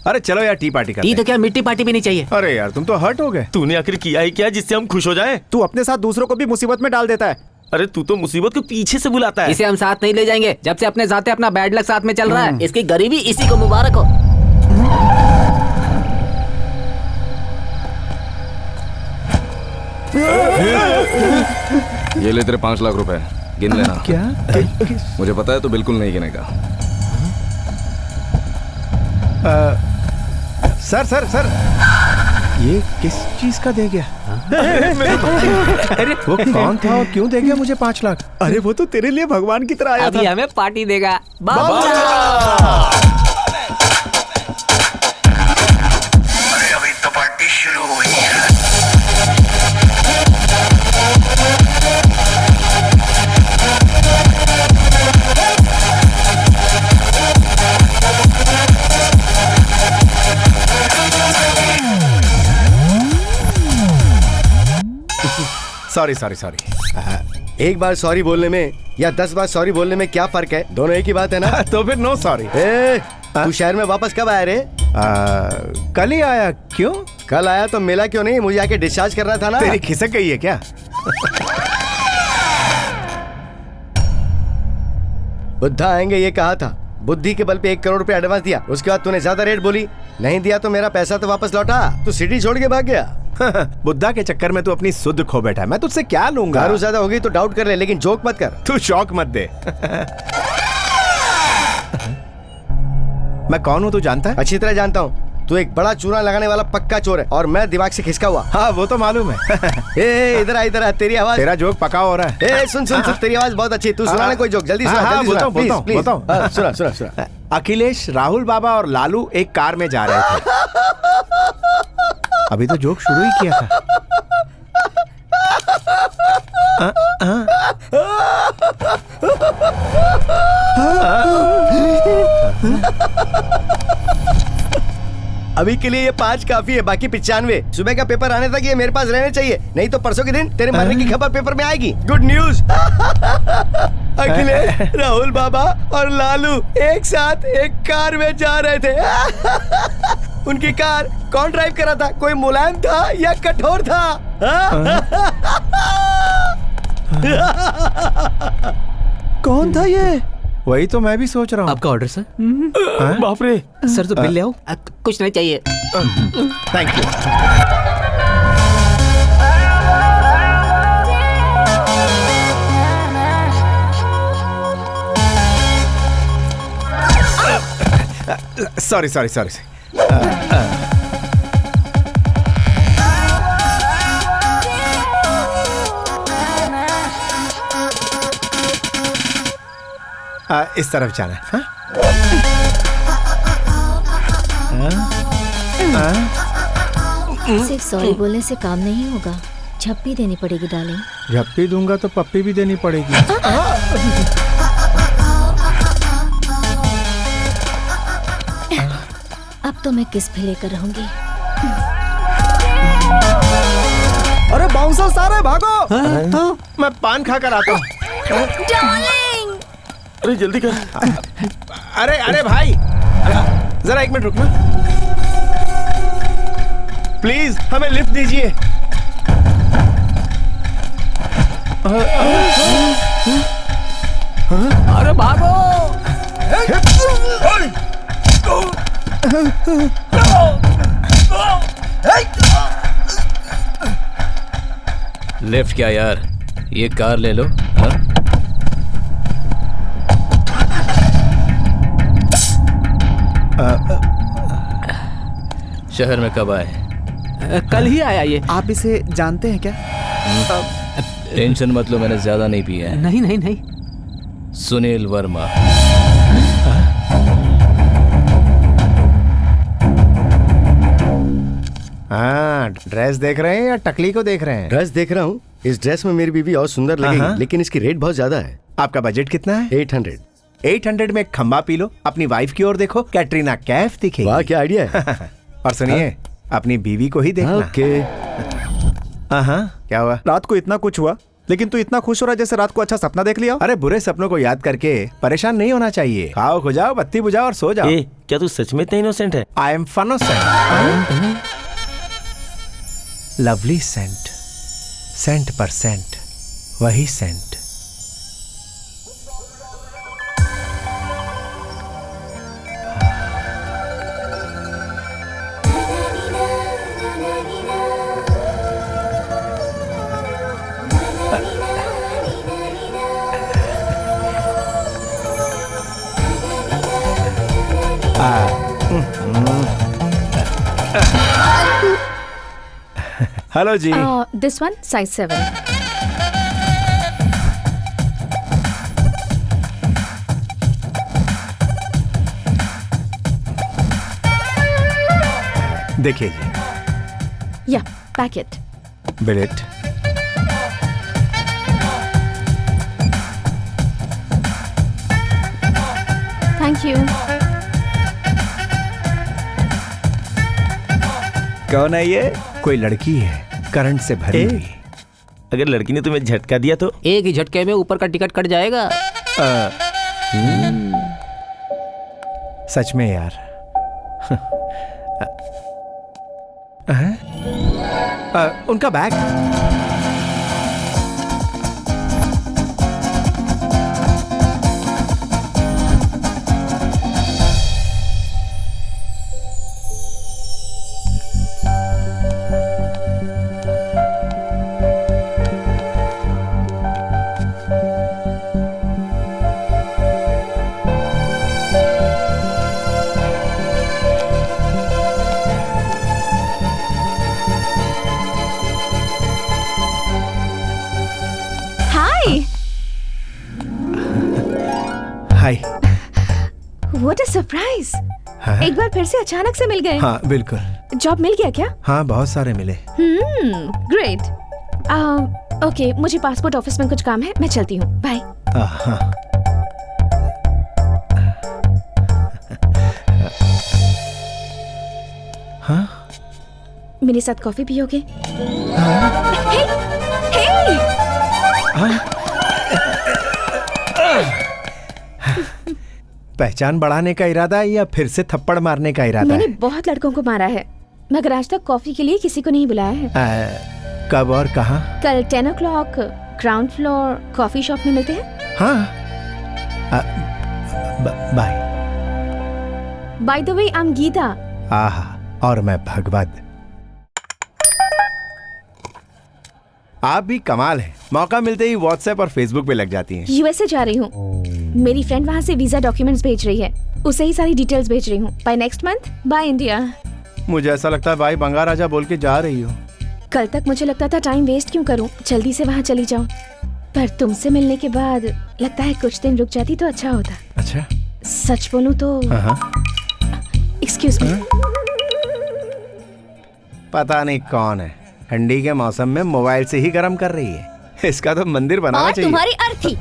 अरे चलो यार, टी पार्टी करते टी तो क्या, मिट्टी पार्टी भी नहीं चाहिए। अरे यार, तुम तो हर्ट हो गए। तूने आखिर किया ही क्या जिससे हम खुश हो जाएं? तू अपने साथ दूसरों को भी मुसीबत में डाल देता है। अरे तू तो मुसीबत को पीछे से बुलाता है। इसे हम साथ नहीं ले जाएंगे। जब से अपने जाते अपना बैड लक साथ में चल रहा है, इसकी गरीबी इसी को मुबारक हो। ये ले तेरे 5 लाख रुपए, गिन लेना। क्या? मुझे पता है तो बिल्कुल नहीं गिनेगा। सर सर सर, ये किस चीज का दे गया? अरे वो कौन था और क्यों दे गया मुझे 5 लाख? अरे वो तो तेरे लिए भगवान की तरह आया अभी था। हमें पार्टी देगा। अभी तो पार्टी शुरू हुई है। Sorry sorry sorry. एक बार सॉरी बोलने में या 10 बार सॉरी बोलने में क्या फर्क है? दोनों एक ही बात है ना? तो फिर नो सॉरी। तू शहर में वापस कब आया रे? कल ही आया। क्यों? कल आया तो मिला क्यों नहीं? मुझे आके डिस्चार्ज करना था ना। तेरी खिसक गई है क्या? बुद्धा आएंगे ये कहा था। बुद्धि के बल पे 1 करोड़ रुपए एडवांस दिया, उसके बाद तूने ज्यादा रेट बोली। नहीं दिया तो मेरा पैसा तो वापस लौटा। तू सिटी छोड़ के भाग गया। बुद्धा के चक्कर में तू अपनी सुध खो बैठा है। मैं तुझसे क्या लूंगा? दारू ज्यादा होगी तो डाउट कर ले, लेकिन जोक मत कर। तू शौक मत दे। मैं कौन हूँ तू जानता है? अच्छी तरह जानता हूँ। तू एक बड़ा चूना लगाने वाला पक्का चोर है और मैं दिमाग से खिसका हुआ। हाँ वो तो मालूम है। इधर आ इधर आ। तेरी आवाज, तेरा जोक पका हो रहा है। सुन सुन सुन, तेरी आवाज बहुत अच्छी। तू सुना कोई जोक, जल्दी सुना। हाँ, बताओ। सुना सुना सुना। अखिलेश, राहुल बाबा और लालू एक कार में जा रहे थे। अभी तो जोक शुरू ही किया था। अभी के लिए ये 5 काफी है, बाकी 95। सुबह का पेपर आने तक ये मेरे पास रहने चाहिए, नहीं तो परसों के दिन तेरे मरने की खबर पेपर में आएगी। Good news. अखिलेश, राहुल बाबा और लालू एक साथ एक कार में जा रहे थे। उनकी कार कौन ड्राइव कर रहा था? कोई मुलायम था या कठोर था? कौन था ये? वही तो मैं भी सोच रहा हूँ। आपका ऑर्डर सर। बाप रे। सर तो बिल ले आओ। कुछ नहीं चाहिए। Thank you. Sorry sorry sorry. इस तरफ जाना है। सिर्फ सॉरी बोलने से काम नहीं होगा, झप्पी देनी पड़ेगी डार्लिंग। झप्पी दूंगा तो पप्पी भी देनी पड़ेगी। अब तो मैं किस भी लेकर रहूंगी। अरे बाउंसर सारे भागो। मैं पान खा कर आता हूँ। अरे जल्दी कर। अरे अरे भाई, जरा 1 मिनट रुकना प्लीज। हमें लिफ्ट दीजिए। अरे भागो। लिफ्ट क्या यार, ये कार ले लो। हाँ? शहर में कब आए? कल ही आया ये। आप इसे जानते हैं क्या? टेंशन मत लो, मैंने ज्यादा नहीं पिया है। नहीं नहीं नहीं। सुनील वर्मा। हाँ, ड्रेस देख रहे हैं या टकली को देख रहे हैं? ड्रेस देख रहा हूँ। इस ड्रेस में मेरी बीवी और सुंदर लगेगी, लेकिन इसकी रेट बहुत ज्यादा है। आपका बजट कितना है? 800। 800 में खंबा पी लो, अपनी वाइफ की ओर देखो, कैटरीना कैफ दिखेगी। वाह क्या आइडिया है। और सुनिए, अपनी बीवी को ही देखना। ओके। क्या हुआ? रात को इतना कुछ हुआ, लेकिन तू इतना खुश हो रहा है जैसे रात को अच्छा सपना देख लिया। अरे बुरे सपनों को याद करके परेशान नहीं होना चाहिए। खाओ, खो जाओ, बत्ती बुझाओ और सो जाओ। क्या तू सच में इतना इनोसेंट है? I am funnocent. Lovely scent, scent पर सेंट, वही सेंट। हेलो जी। This one size 7। देखिए जी। या पैकेट। बिलेट। Thank you. कौन है ये? कोई लड़की है, करंट से भरी हुई। अगर लड़की ने तुम्हें झटका दिया तो? एक ही झटके में ऊपर का टिकट कट जाएगा। सच में यार। उनका बैग। What a surprise! एक बार फिर से अचानक से मिल गए। हाँ बिल्कुल। जॉब मिल गया क्या? हाँ बहुत सारे मिले। ग्रेट। ओके, मुझे पासपोर्ट ऑफिस में कुछ काम है, मैं चलती हूँ। बाय। हाँ? मेरे साथ कॉफी पियोगे? पहचान बढ़ाने का इरादा है या फिर से थप्पड़ मारने का इरादा मैंने है? बहुत लड़कों को मारा है, मगर आज तक कॉफी के लिए किसी को नहीं बुलाया है। कब और कहाँ? कल 10 o'clock ground floor coffee shop में मिलते हैं। हाँ। Bye. By the way, I am Geeta. आहा, और मैं भगवत। आप भी कमाल है, मौका मिलते ही व्हाट्सएप और फेसबुक पे लग जाती हैं। यूएसए जा रही हूँ, मेरी फ्रेंड वहाँ से वीजा डॉक्यूमेंट्स भेज रही है, उसे ही सारी डिटेल्स भेज रही हूँ। By next month by India. मुझे ऐसा लगता है भाई बंगाल राजा बोल के जा रही हो। कल तक मुझे लगता था टाइम वेस्ट क्यों करूँ, जल्दी से वहाँ चली जाऊँ, पर तुमसे मिलने के बाद लगता है कुछ दिन रुक जाती तो अच्छा होता। अच्छा? सच बोलूँ तो एक्सक्यूज मी। पता नहीं कौन है, ठंडी के मौसम में मोबाइल से ही गर्म कर रही है। इसका तो मंदिर बनाना चाहिए। तुम्हारी अर्थी।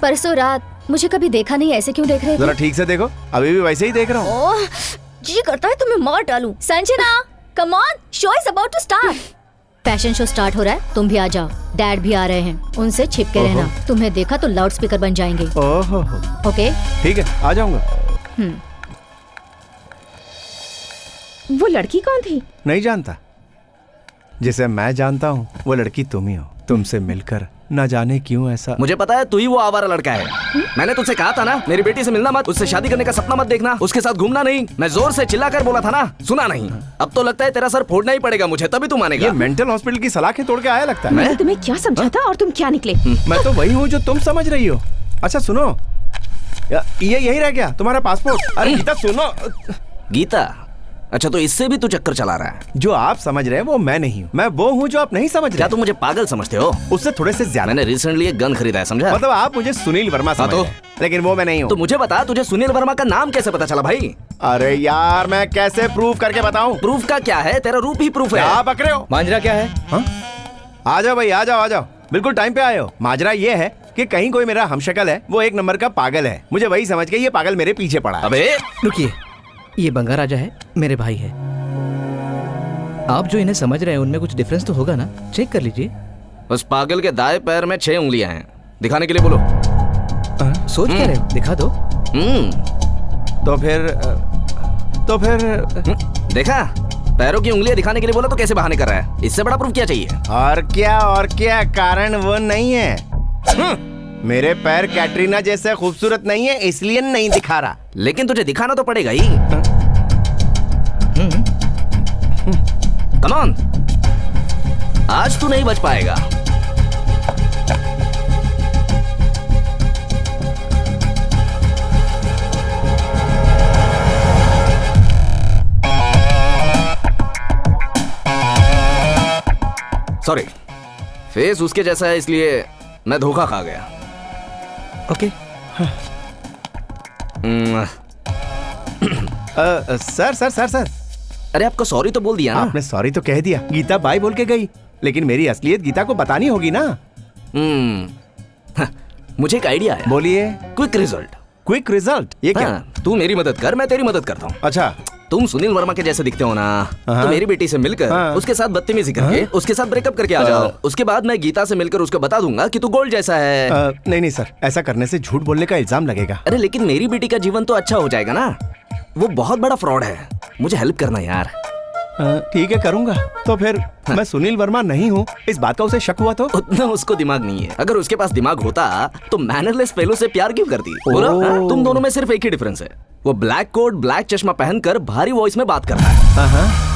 परसों रात मुझे कभी देखा नहीं, ऐसे क्यों देख रहे थे? जरा ठीक से देखो, अभी भी वैसे ही देख रहा हूँ। ओह, जी करता है तुम्हें मार डालूं। Sanjana, come on, show is about to start. Fashion show start हो रहा है, तुम भी आ जाओ। डैड भी आ रहे हैं, उनसे छिप के रहना। तुम्हें देखा तो लाउड स्पीकर बन जाएंगे। ओहो। ओके ठीक है, आ जाऊंगा। वो लड़की कौन थी? नहीं जानता। जिसे मैं जानता हूँ वो लड़की तुम ही हो। तुमसे मिलकर न जाने क्यों ऐसा। मुझे पता है तू ही वो आवारा लड़का है। मैंने तुझसे कहा था ना, मेरी बेटी से मिलना मत, उससे शादी करने का सपना मत देखना, उसके साथ घूमना नहीं। मैं जोर से चिल्लाकर बोला था ना, सुना नहीं। अब तो लगता है तेरा सर फोड़ना ही पड़ेगा मुझे, तभी तू मानेगा। ये मेंटल हॉस्पिटल की सलाखें तोड़ के आया लगता है। मैंने तुम्हें क्या समझा था और तुम क्या निकले? मैं तो वही हूँ जो तुम समझ रही हो। अच्छा सुनो, ये यही रह गया तुम्हारा पासपोर्ट। अरे गीता सुनो। गीता? अच्छा तो इससे भी तू चक्कर चला रहा है। जो आप समझ रहे हैं वो मैं नहीं हूँ, मैं वो हूँ जो आप नहीं समझ रहे। क्या तुम मुझे पागल समझते हो? उससे थोड़े से ज्यादा। मैंने रिसेंटली एक गन खरीदा है, समझा? मतलब आप मुझे सुनील वर्मा समझ रहे हैं, लेकिन वो मैं नहीं हूँ। तो मुझे बता, तुझे सुनील वर्मा का नाम कैसे पता चला भाई? अरे यार मैं कैसे प्रूफ करके बताऊं? प्रूफ का क्या है, तेरा रूप ही प्रूफ है। आप बकरे हो। मांजरा क्या है? आ जाओ भाई, आ जाओ आ जाओ, बिल्कुल टाइम पे आए हो। माजरा ये है कि कहीं कोई मेरा हमशक्ल है, वो एक नंबर का पागल है, मुझे वही समझ के ये पागल मेरे पीछे पड़ा है। अबे रुकिए, ये बंगाल राजा है, मेरे भाई है। आप जो इन्हें समझ रहे हैं उनमें कुछ डिफरेंस तो होगा ना, चेक कर लीजिए। उस पागल के दाएं पैर में 6 उंगलियां हैं, दिखाने के लिए बोलो। सोच क्या रहे हो, दिखा दो। तो फिर देखा, पैरों की उंगलियां दिखाने के लिए बोला तो कैसे बहाने कर रहा है? इससे बड़ा प्रूफ क्या चाहिए? और क्या, कारण वो नहीं है। मेरे पैर कैटरीना जैसे खूबसूरत नहीं है, इसलिए नहीं दिखा रहा। लेकिन तुझे दिखाना तो पड़ेगा ही। कम ऑन, आज तू नहीं बच पाएगा। सॉरी, फेस उसके जैसा है इसलिए मैं धोखा खा गया। ओके। सर अरे आपको सॉरी तो बोल दिया ना? आपने सॉरी तो कह दिया, गीता बाय बोल के गई, लेकिन मेरी असलियत गीता को बतानी होगी ना। मुझे एक आइडिया है। बोलिए। Quick result. Quick result? ये क्या? तू मेरी मदद कर, मैं तेरी मदद करता हूँ। अच्छा तुम सुनील वर्मा के जैसे दिखते हो ना, तो मेरी बेटी से मिलकर उसके साथ बदतमीजी करके उसके साथ ब्रेकअप करके आ जाओ। उसके बाद मैं गीता से मिलकर उसको बता दूंगा कि तू गोल्ड जैसा है। नहीं सर, ऐसा करने से झूठ बोलने का इल्जाम लगेगा। अरे लेकिन मेरी बेटी का जीवन तो अच्छा हो जाएगा ना। वो बहुत बड़ा फ्रॉड है, मुझे हेल्प करना यार। ठीक है, करूंगा। तो फिर मैं सुनील वर्मा नहीं हूँ, इस बात का उसे शक हुआ तो? उतना उसको दिमाग नहीं है। अगर उसके पास दिमाग होता तो मैनरलेस फेलो से प्यार क्यों करती? बोलो, तुम दोनों में सिर्फ एक ही डिफरेंस है, वो ब्लैक कोट ब्लैक चश्मा पहनकर भारी वॉइस में बात करता है।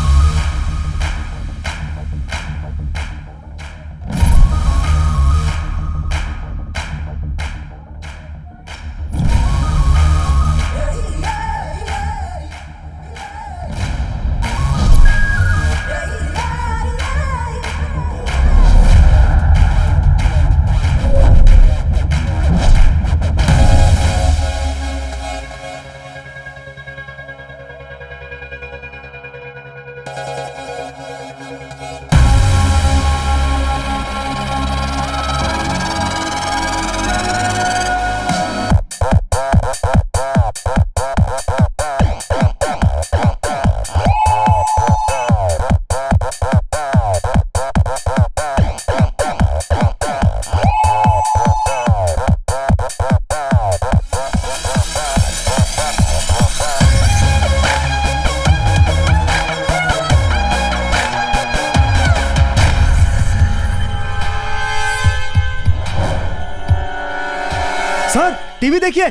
सर टीवी देखिए।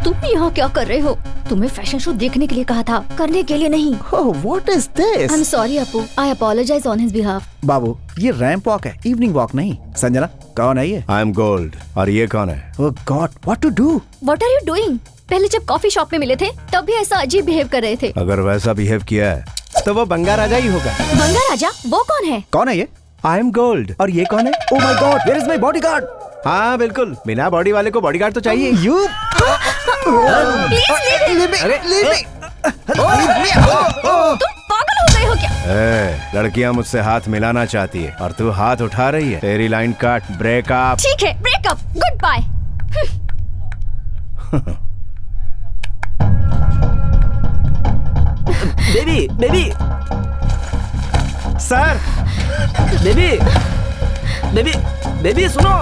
तुम यहाँ क्या कर रहे हो? तुम्हें फैशन शो देखने के लिए कहा था, करने के लिए नहीं। What is this? I am sorry Apu, I apologise on his behalf. बाबू ये रैंप वॉक है, इवनिंग वॉक नहीं। संजना कौन है ये? I am gold. और ये कौन है? Oh God, what to do? What are you doing? पहले जब कॉफी शॉप में मिले थे तब भी ऐसा अजीब बिहेव कर रहे थे। अगर वैसा बिहेव किया है तो वो बंगा राजा ही होगा। बंगा राजा? वो कौन है? कौन है ये? I am gold. और ये कौन है? Oh my god, where is my bodyguard? हाँ बिल्कुल, बिना बॉडी वाले को बॉडीगार्ड तो चाहिए। यू तुम पागल हो गए हो क्या? लड़कियां मुझसे हाथ मिलाना चाहती है और तू हाथ उठा रही है। तेरी लाइन काट, ब्रेकअप। ठीक है, breakup, good bye. Baby baby sir, baby baby baby सुनो,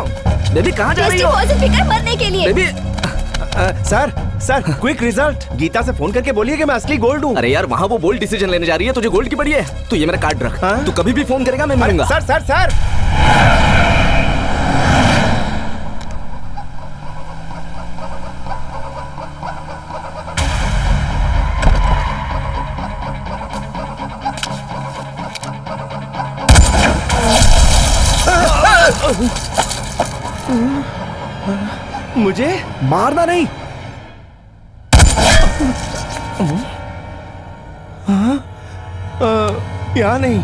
बेबी कहाँ जा रही हो? फिकर मरने के लिए। Baby sir quick result. Geeta से फोन करके बोलिए कि मैं असली गोल्ड हूँ। अरे यार, वहाँ वो बोल्ड डिसीजन लेने जा रही है, तुझे गोल्ड की पड़ी है। तू ये मेरा कार्ड रख, तू कभी भी फोन करेगा मैं मिलूंगा। सर सर सर मुझे मारना नहीं। यहाँ नहीं।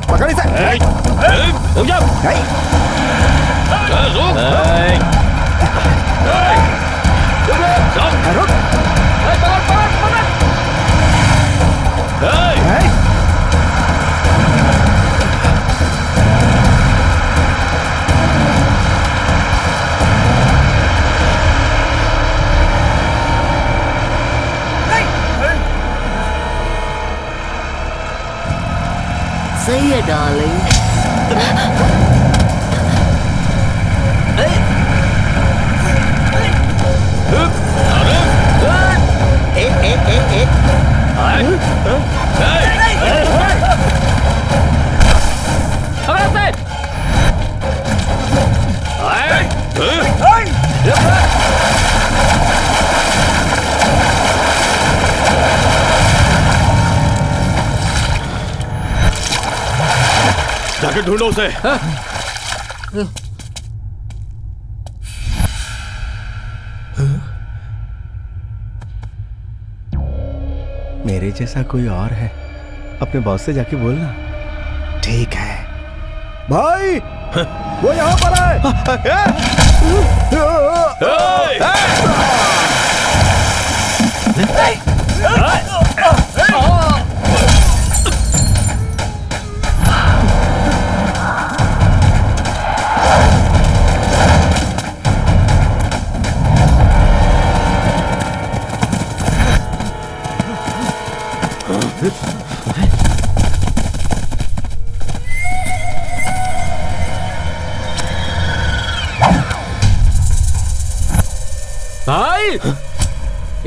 पकड़ इसे। सही है डार्लिंग। जाके ढूंढो उसे। मेरे जैसा कोई और है, अपने बॉस से जाके बोलना। ठीक है भाई, वो यहाँ पर है। भाई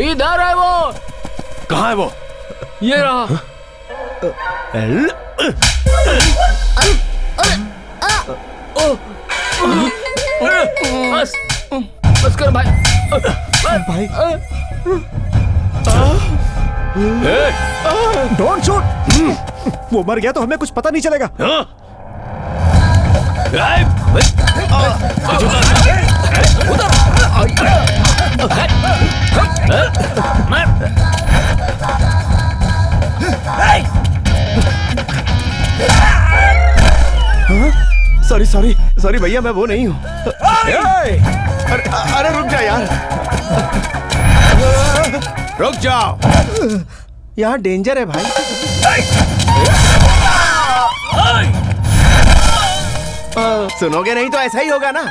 इधर है वो। कहाँ है वो? ये रहा। बस कर भाई। भाई डोंट शूट। वो मर गया तो हमें कुछ पता नहीं चलेगा। सॉरी सॉरी सॉरी भैया, मैं वो नहीं हूँ। अरे रुक जा यार, रुक जाओ, यहाँ डेंजर है भाई। सुनोगे नहीं तो ऐसा ही होगा ना।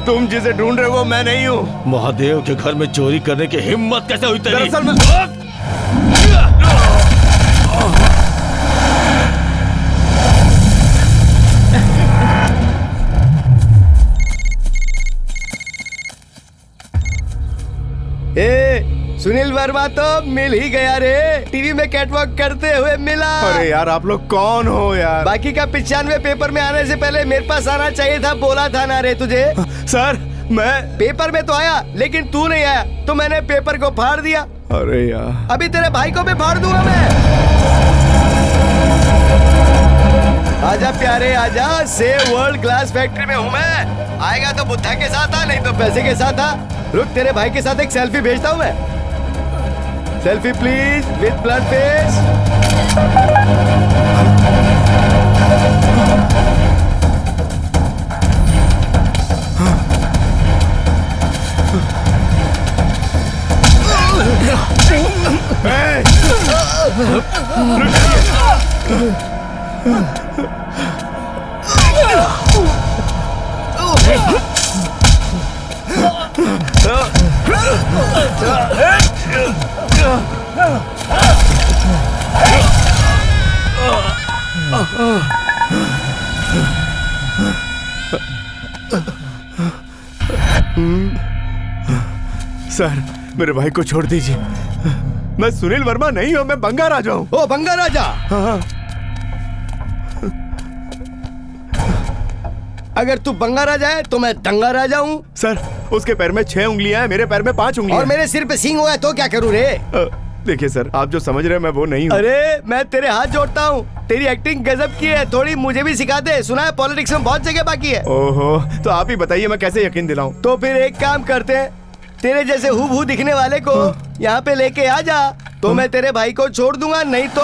तुम जिसे ढूंढ रहे हो मैं नहीं हूँ। महादेव के घर में चोरी करने की हिम्मत कैसे हुई तेरी? दरअसल मैं सुनील वर्मा तो मिल ही गया रे, टीवी में कैटवॉक करते हुए मिला। अरे यार आप लोग कौन हो यार? बाकी का 95 पेपर में आने से पहले मेरे पास आना चाहिए था, बोला था ना रे तुझे। सर मैं पेपर में तो आया लेकिन तू नहीं आया तो मैंने पेपर को फाड़ दिया। अरे यार अभी तेरे भाई को भी फाड़ दूंगा मैं। आजा प्यारे आजा, सेव वर्ल्ड क्लास फैक्ट्री में हूँ मैं। आएगा तो बुद्धा के साथ आ, नहीं तो पैसे के साथ आ। रुक तेरे भाई के साथ एक सेल्फी भेजता हूँ मैं। Selfie please with blood face. Sir मेरे भाई को छोड़ दीजिए, मैं सुनील वर्मा नहीं हूँ, मैं बंगा राजा हूँ। ओ बंगा राजा। हाँ। अगर तू बंगा राजा है तो मैं दंगा राजा हूँ। सर उसके पैर में 6 उंगलियां हैं, मेरे पैर में 5 उंगलियां और मेरे सिर पे सींग हुआ है तो क्या करूँ रे? देखिए सर आप जो समझ रहे हैं मैं वो नहीं हूँ। अरे मैं तेरे हाथ जोड़ता हूँ, तेरी एक्टिंग गजब की है, थोड़ी मुझे भी सिखा दे। सुना है पॉलिटिक्स में बहुत जगह बाकी है। ओहो तो आप ही बताइए मैं कैसे यकीन दिलाऊं? तो फिर एक काम करते हैं, तेरे जैसे हूबहू दिखने वाले को यहाँ पे लेके आ जा, तो मैं तेरे भाई को छोड़ दूंगा, नहीं तो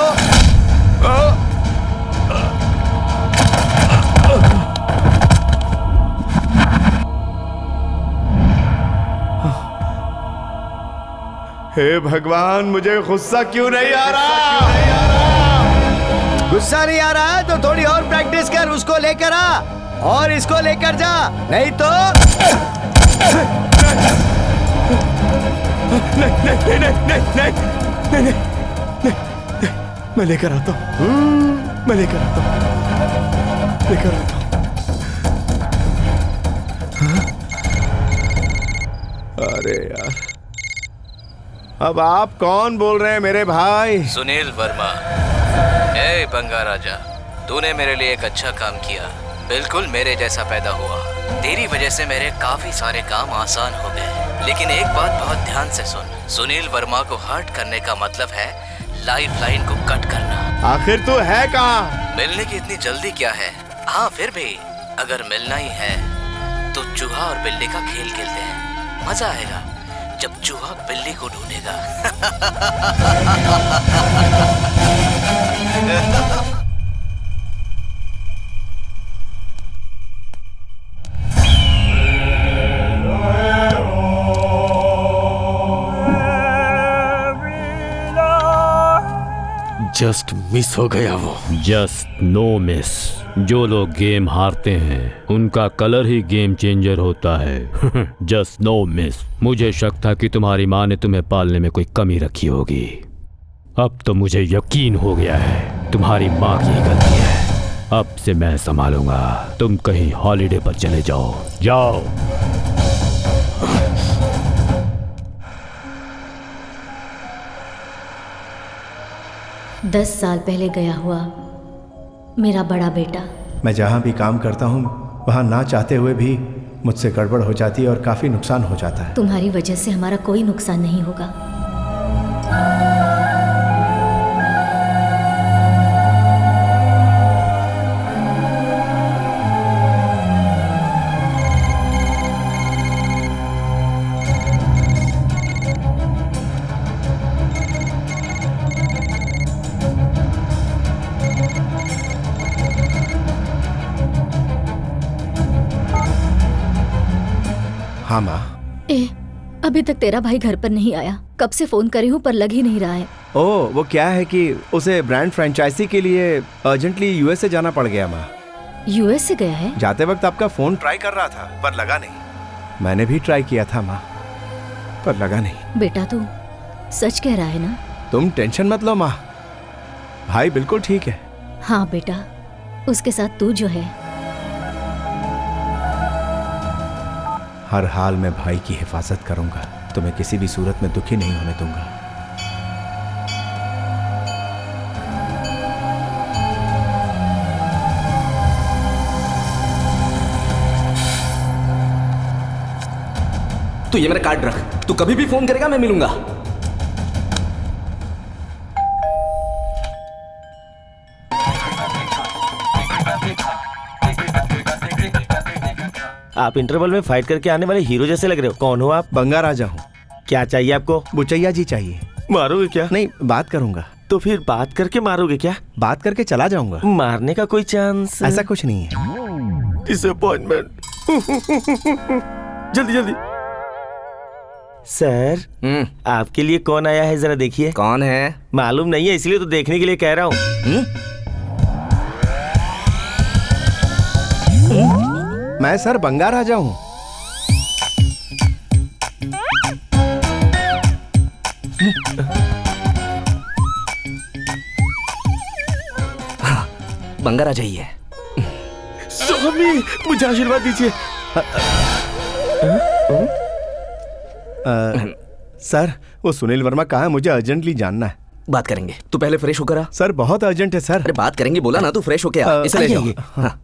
हे भगवान मुझे गुस्सा क्यों नहीं आ रहा? गुस्सा नहीं आ रहा है तो थोड़ी और प्रैक्टिस कर, उसको लेकर आ और इसको लेकर जा, नहीं तो नहीं, मैं लेकर आता हूँ, मैं लेकर आता हूँ, लेकर आता हूँ। अरे यार अब आप कौन बोल रहे हैं मेरे भाई? सुनील वर्मा। बंगा राजा, तूने मेरे लिए एक अच्छा काम किया, बिल्कुल मेरे जैसा पैदा हुआ। तेरी वजह से मेरे काफी सारे काम आसान हो गए। लेकिन एक बात बहुत ध्यान से सुन, सुनील वर्मा को हर्ट करने का मतलब है लाइफ लाइन को कट करना। आखिर तू है कहाँ? मिलने की इतनी जल्दी क्या है? हाँ फिर भी अगर मिलना ही है तो चूहा और बिल्ली का खेल खेलते हैं। मजा आएगा जब चूहा बिल्ली को ढूंढेगा। 'जस्ट मिस हो गया वो। Just no miss. जो लोग गेम हारते हैं उनका कलर ही गेम चेंजर होता है। Just no miss. मुझे शक था कि तुम्हारी माँ ने तुम्हें पालने में कोई कमी रखी होगी। अब तो मुझे यकीन हो गया है तुम्हारी माँ की ही गलती है। अब से मैं संभालूंगा। तुम कहीं हॉलिडे पर चले जाओ। जाओ। 10 साल पहले गया हुआ मेरा बड़ा बेटा। मैं जहाँ भी काम करता हूँ वहाँ ना चाहते हुए भी मुझसे गड़बड़ हो जाती है और काफी नुकसान हो जाता है। तुम्हारी वजह से हमारा कोई नुकसान नहीं होगा। हाँ माँ। अभी तक तेरा भाई घर पर नहीं आया। कब से फोन करी हूँ पर लग ही नहीं रहा है। ओह, वो क्या है कि उसे ब्रांड फ्रेंचाइजी के लिए अर्जेंटली यूएसए जाना पड़ गया माँ। यूएस से गया है? जाते वक्त आपका फोन ट्राई कर रहा था पर लगा नहीं। मैंने भी ट्राई किया था माँ पर लगा नहीं। बेटा तू सच कह रहा है ना? तुम टेंशन मत लो माँ, भाई बिल्कुल ठीक है। हाँ बेटा, उसके साथ तू जो है। हर हाल में भाई की हिफाजत करूंगा। तुम्हें किसी भी सूरत में दुखी नहीं होने दूंगा। तू ये मेरा कार्ड रख। तू कभी भी फोन करेगा मैं मिलूंगा। आप इंटरवल में फाइट करके आने वाले हीरो जैसे लग रहे हो। कौन हो आप? बंगा राजा हूँ। क्या चाहिए आपको? बुचैया जी चाहिए। मारोगे क्या? नहीं, बात करूंगा। तो फिर बात करके मारोगे क्या? बात करके चला जाऊंगा। मारने का कोई चांस? ऐसा कुछ नहीं है। डिसअपॉइंटमेंट। जल्दी जल्दी। सर, आपके लिए कौन आया है जरा देखिए। कौन है? मालूम नहीं है इसलिए तो देखने के लिए कह रहा हूँ। मैं सर बंगा राजा हूँ। बंगा राजा ही है। स्वामी, मुझे आशीर्वाद दीजिए। सर, वो सुनील वर्मा कहाँ है? मुझे अर्जेंटली जानना है। बात करेंगे। तू पहले फ्रेश होकर आ। सर बहुत अर्जेंट है सर। अरे बात करेंगे बोला ना, तू फ्रेश होके आ। इसे ले जाओ। हाँ।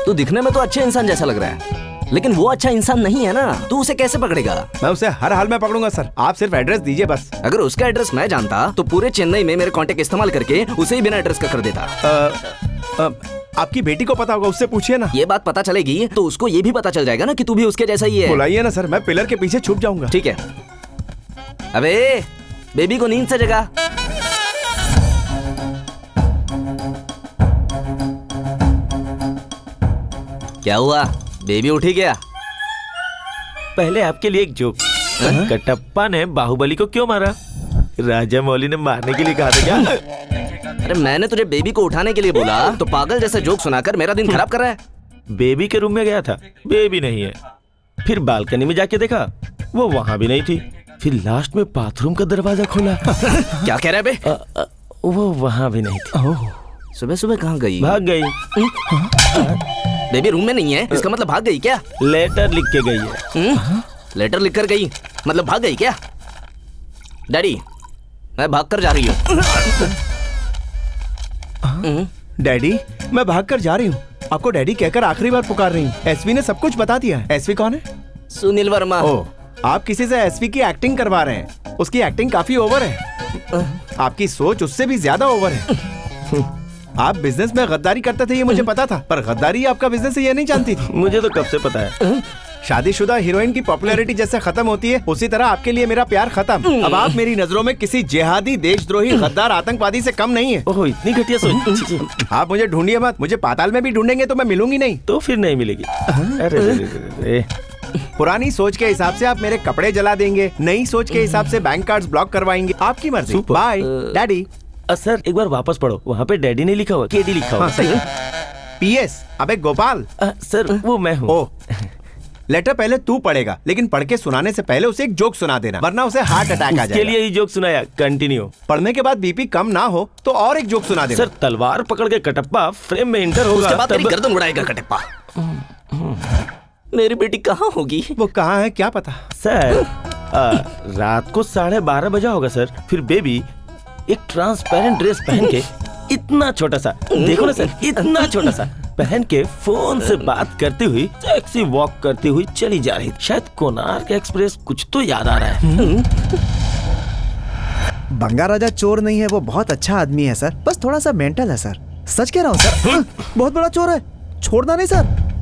तू दिखने में तो अच्छे इंसान जैसा लग रहा है, लेकिन वो अच्छा इंसान नहीं है ना। तू उसे कैसे पकड़ेगा? मैं उसे हर हाल में पकड़ूंगा सर। आप सिर्फ एड्रेस दीजिए बस। अगर उसका एड्रेस मैं जानता तो पूरे चेन्नई में मेरे कांटेक्ट इस्तेमाल करके उसे ही बिना एड्रेस का कर देता। आपकी बेटी को पता होगा, उससे पूछिए ना। ये बात पता चलेगी तो उसको ये भी पता चल जाएगा ना कि तू भी उसके जैसा ही है। बुलाइए ना सर, मैं पिलर के पीछे छुप जाऊंगा। ठीक है। अबे बेबी को नींद से जगा। क्या हुआ? बेबी उठी क्या? पहले आपके लिए एक जोक। कटप्पा ने बाहुबली को क्यों मारा? राजा मौली ने मारने के लिए कहा था क्या? अरे मैंने तुझे बेबी को उठाने के लिए बोला तो पागल जैसा जोक सुनाकर मेरा दिन खराब कर रहा है। बेबी के रूम में गया था, बेबी नहीं है। फिर बालकनी में जाके देखा, वो वहाँ भी नहीं थी। फिर लास्ट में बाथरूम का दरवाजा खोला। क्या कह रहा है बे? वो वहाँ भी नहीं थी। सुबह सुबह कहाँ गई? भाग गई। बेबी रूम में नहीं है, इसका मतलब भाग गई क्या? लेटर लिख के गई है। लेटर लिख कर गई मतलब भाग गई क्या? डैडी, मैं भाग कर जा रही हूँ। डैडी, मैं भाग कर जा रही हूँ। आपको डैडी कहकर आखिरी बार पुकार रही हूँ। एसवी ने सब कुछ बता दिया है। एसवी कौन है? सुनील वर्मा। ओह, आप किसी से एसवी की एक्टिंग करवा रहे हैं। उसकी एक्टिंग काफी ओवर है। आपकी सोच उससे भी ज्यादा ओवर है। आप बिजनेस में गद्दारी करते थे ये मुझे पता था, पर गद्दारी आपका बिजनेस है ये नहीं जानती थी। मुझे तो कब से पता है। शादीशुदा हीरोइन की पॉपुलैरिटी जैसे खत्म होती है, उसी तरह आपके लिए मेरा प्यार खत्म। अब आप मेरी नजरों में किसी जिहादी, देशद्रोही, गद्दार, आतंकवादी से कम नहीं है। ओह, इतनी घटिया सोच। आप मुझे ढूंढिए मत। मुझे पाताल में भी ढूंढेंगे तो मैं मिलूंगी नहीं। तो फिर नहीं मिलेगी। अरे पुरानी सोच के हिसाब से आप मेरे कपड़े जला देंगे, नई सोच के हिसाब से बैंक कार्ड्स ब्लॉक करवाएंगे। आपकी मर्जी। Bye daddy. सर एक बार वापस पढ़ो, वहाँ पे डैडी नहीं लिखा हुआ, केडी लिखा हुआ। पीएस। अबे गोपाल। सर वो मैं हूँ। ओ, लेटर पहले तू पढ़ेगा, लेकिन पढ़ के सुनाने से पहले उसे एक जोक सुना देना, वरना उसे हार्ट अटैक आ जाएगा। के लिए ही जोक सुनाया। कंटिन्यू। पढ़ने के बाद बीपी कम ना हो तो और एक जोक सुना देना। सर तलवार पकड़ के कटप्पा फ्रेम में इंटर होगा, उसके बाद तेरी गर्दन उड़ाएगा कटप्पा। मेरी बेटी कहाँ होगी? वो कहाँ है क्या पता। सर रात को 12:30 बजा होगा सर। फिर बेबी एक ट्रांसपेरेंट ड्रेस पहन के, इतना छोटा सा, देखो ना सर, इतना छोटा सा पहन के फोन से बात करती हुई सेक्सी वॉक करती हुई चली जा रही। शायद कोणार्क एक्सप्रेस, कुछ तो याद आ रहा है। बंगा राजा चोर नहीं है, वो बहुत अच्छा आदमी है सर, बस थोड़ा सा मेंटल है सर। सच कह रहा हूँ सर। बहुत बड़ा चोर है, छोड़ना नहीं सर।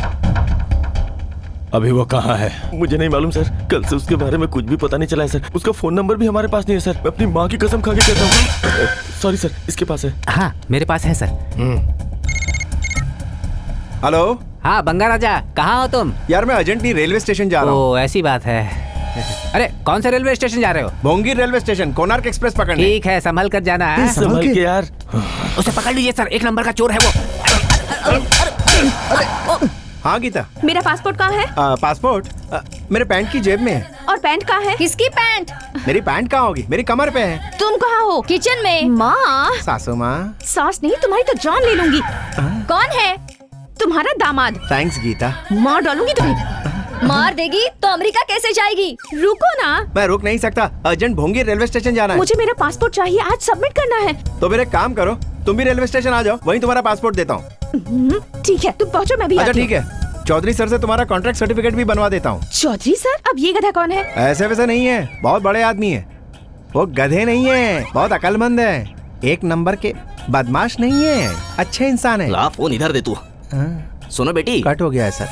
अभी वो कहाँ है? मुझे नहीं मालूम सर, कल से उसके बारे में कुछ भी पता नहीं चला है सर। उसका फोन नंबर भी हमारे पास नहीं है सर। मैं अपनी माँ की कसम खा के कहता हूँ। सॉरी सर, इसके पास है। हाँ मेरे पास है सर। हेलो। हाँ बंगा राजा, कहाँ हो तुम? यार मैं अर्जेंटली रेलवे स्टेशन जा रहा हूँ। ओ ऐसी बात है। अरे कौन से रेलवे स्टेशन जा रहे हो? Bhongi railway station, Konark express पकड़ने। ठीक है, संभल कर जाना है। संभल के यार। उसे पकड़ लीजिए सर, 1 नंबर का चोर है वो। हाँ गीता। मेरा पासपोर्ट कहाँ है? पासपोर्ट मेरे पैंट की जेब में है। और पैंट कहाँ है? किसकी पैंट? मेरी पैंट कहाँ होगी? मेरी कमर पे है। तुम कहाँ हो? किचन में। माँ। सासू माँ। सास नहीं, तुम्हारी तो जान ले लूंगी। कौन है? तुम्हारा दामाद। थैंक्स गीता। मार डालूंगी तुम्हें। मार देगी तो अमेरिका कैसे जाएगी? रुको ना। मैं रुक नहीं सकता, अर्जेंट भोंगी रेलवे स्टेशन जाना है। मुझे मेरा पासपोर्ट चाहिए, आज सबमिट करना है। तो फिर एक काम करो, तुम भी रेलवे स्टेशन आ जाओ, वहीं तुम्हारा पासपोर्ट देता हूँ। ठीक है, तुम पहुँचो, मैं भी अच्छा आती हूँ। ठीक है, चौधरी सर से तुम्हारा कॉन्ट्रैक्ट सर्टिफिकेट भी बनवा देता हूँ। चौधरी सर? अब ये गधा कौन है? ऐसे वैसे नहीं है, बहुत बड़े आदमी है वो। गधे नहीं है, बहुत अकलमंद है, 1 नंबर के बदमाश नहीं है, अच्छे इंसान है। ला फोन इधर दे तू। सुनो बेटी। कट हो गया है सर।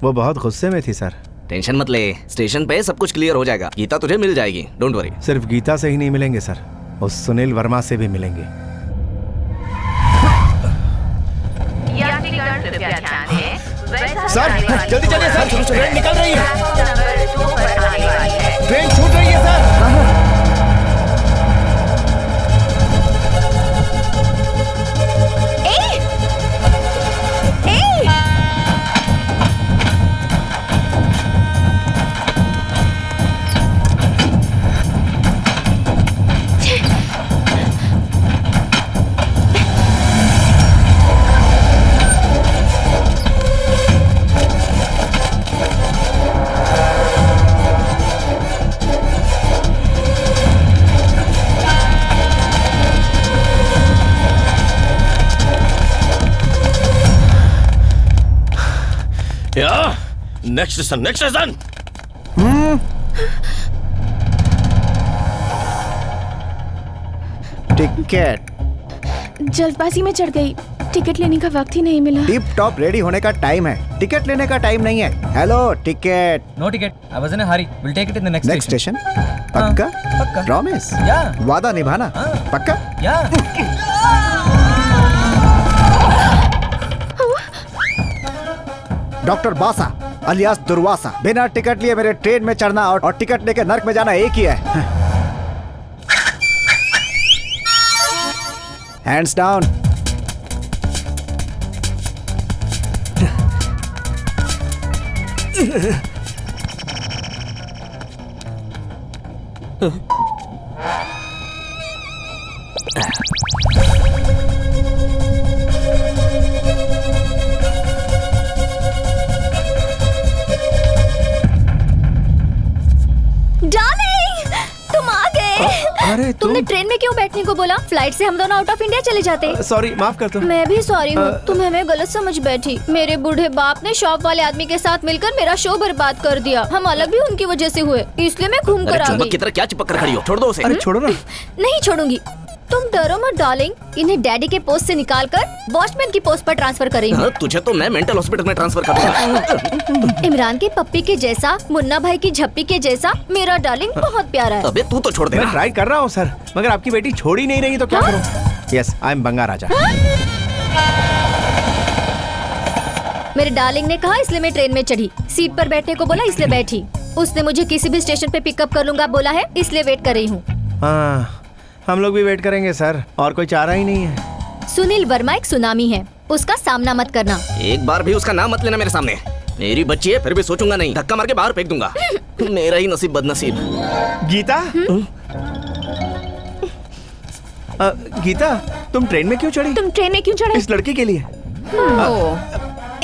वो बहुत गुस्से में थी सर। टेंशन मत ले, स्टेशन पे सब कुछ क्लियर हो जाएगा। गीता तुझे मिल जाएगी, डोंट वरी। सिर्फ गीता से ही नहीं मिलेंगे सर, उस सुनील वर्मा से भी मिलेंगे। सर जल्दी चलिए सर, ट्रेन निकल रही है। ट्रेन छूट रही है sir. Next station, next station. Ticket. जल्दबाजी में चढ़ गई, टिकट लेने का वक्त ही नहीं मिला। टिप टॉप रेडी होने का टाइम है, टिकट लेने का टाइम नहीं है। Hello ticket. No ticket, I was in a hurry, will take it in the next station. पक्का? पक्का। प्रॉमिस? या। वादा निभाना? पक्का? या। डॉक्टर बासा अलियास दुर्वासा, बिना टिकट लिए मेरे ट्रेन में चढ़ना और टिकट लेकर नर्क में जाना एक ही है। Hands down. डार्लिंग, तुम आ गए। अरे तुमने ट्रेन में क्यों बैठने को बोला? फ्लाइट से हम दोनों आउट ऑफ इंडिया चले जाते। सॉरी, माफ कर दो। मैं भी सॉरी हूँ, तुम्हें मैं गलत समझ बैठी। मेरे बूढ़े बाप ने शॉप वाले आदमी के साथ मिलकर मेरा शो बर्बाद कर दिया। हम अलग भी उनकी वजह से हुए, इसलिए मैं घूम कर आ गई। की तरह क्या चिपक कर खड़ी हो? छोड़ दो उसे। अरे छोड़ो ना। नहीं छोड़ूंगी। तुम डरो मत डार्लिंग, इन्हें डैडी के पोस्ट से निकालकर वॉचमैन की पोस्ट पर ट्रांसफर कर रही हूँ। तुझे तो मैं मेंटल हॉस्पिटल में ट्रांसफर कर दूंगा। इमरान के पप्पी के जैसा, मुन्ना भाई की झप्पी के जैसा मेरा डार्लिंग बहुत प्यारा है। अबे तू तो छोड़ दे। मैं ट्राई कर रहा हूँ सर, मगर आपकी बेटी छोड़ ही नहीं रही तो क्या करूँ? यस, आई एम बंगा राजा। मेरे डार्लिंग ने कहा इसलिए मैं ट्रेन में चढ़ी। सीट पर बैठने को बोला इसलिए बैठी। उसने मुझे किसी भी स्टेशन पे पिकअप कर लूंगा बोला है, इसलिए वेट कर रही हूँ। हाँ, हम लोग भी वेट करेंगे सर, और कोई चारा ही नहीं है। सुनील वर्मा एक सुनामी है, उसका सामना मत करना। एक बार भी उसका नाम मत लेना मेरे सामने। मेरी बच्ची है, फिर भी सोचूंगा नहीं, धक्का मार के बाहर फेंक दूंगा। मेरा ही नसीब बदनसीब। गीता, गीता, तुम ट्रेन में क्यों चढ़ी? तुम ट्रेन में क्यों चढ़े? इस लड़की के लिए।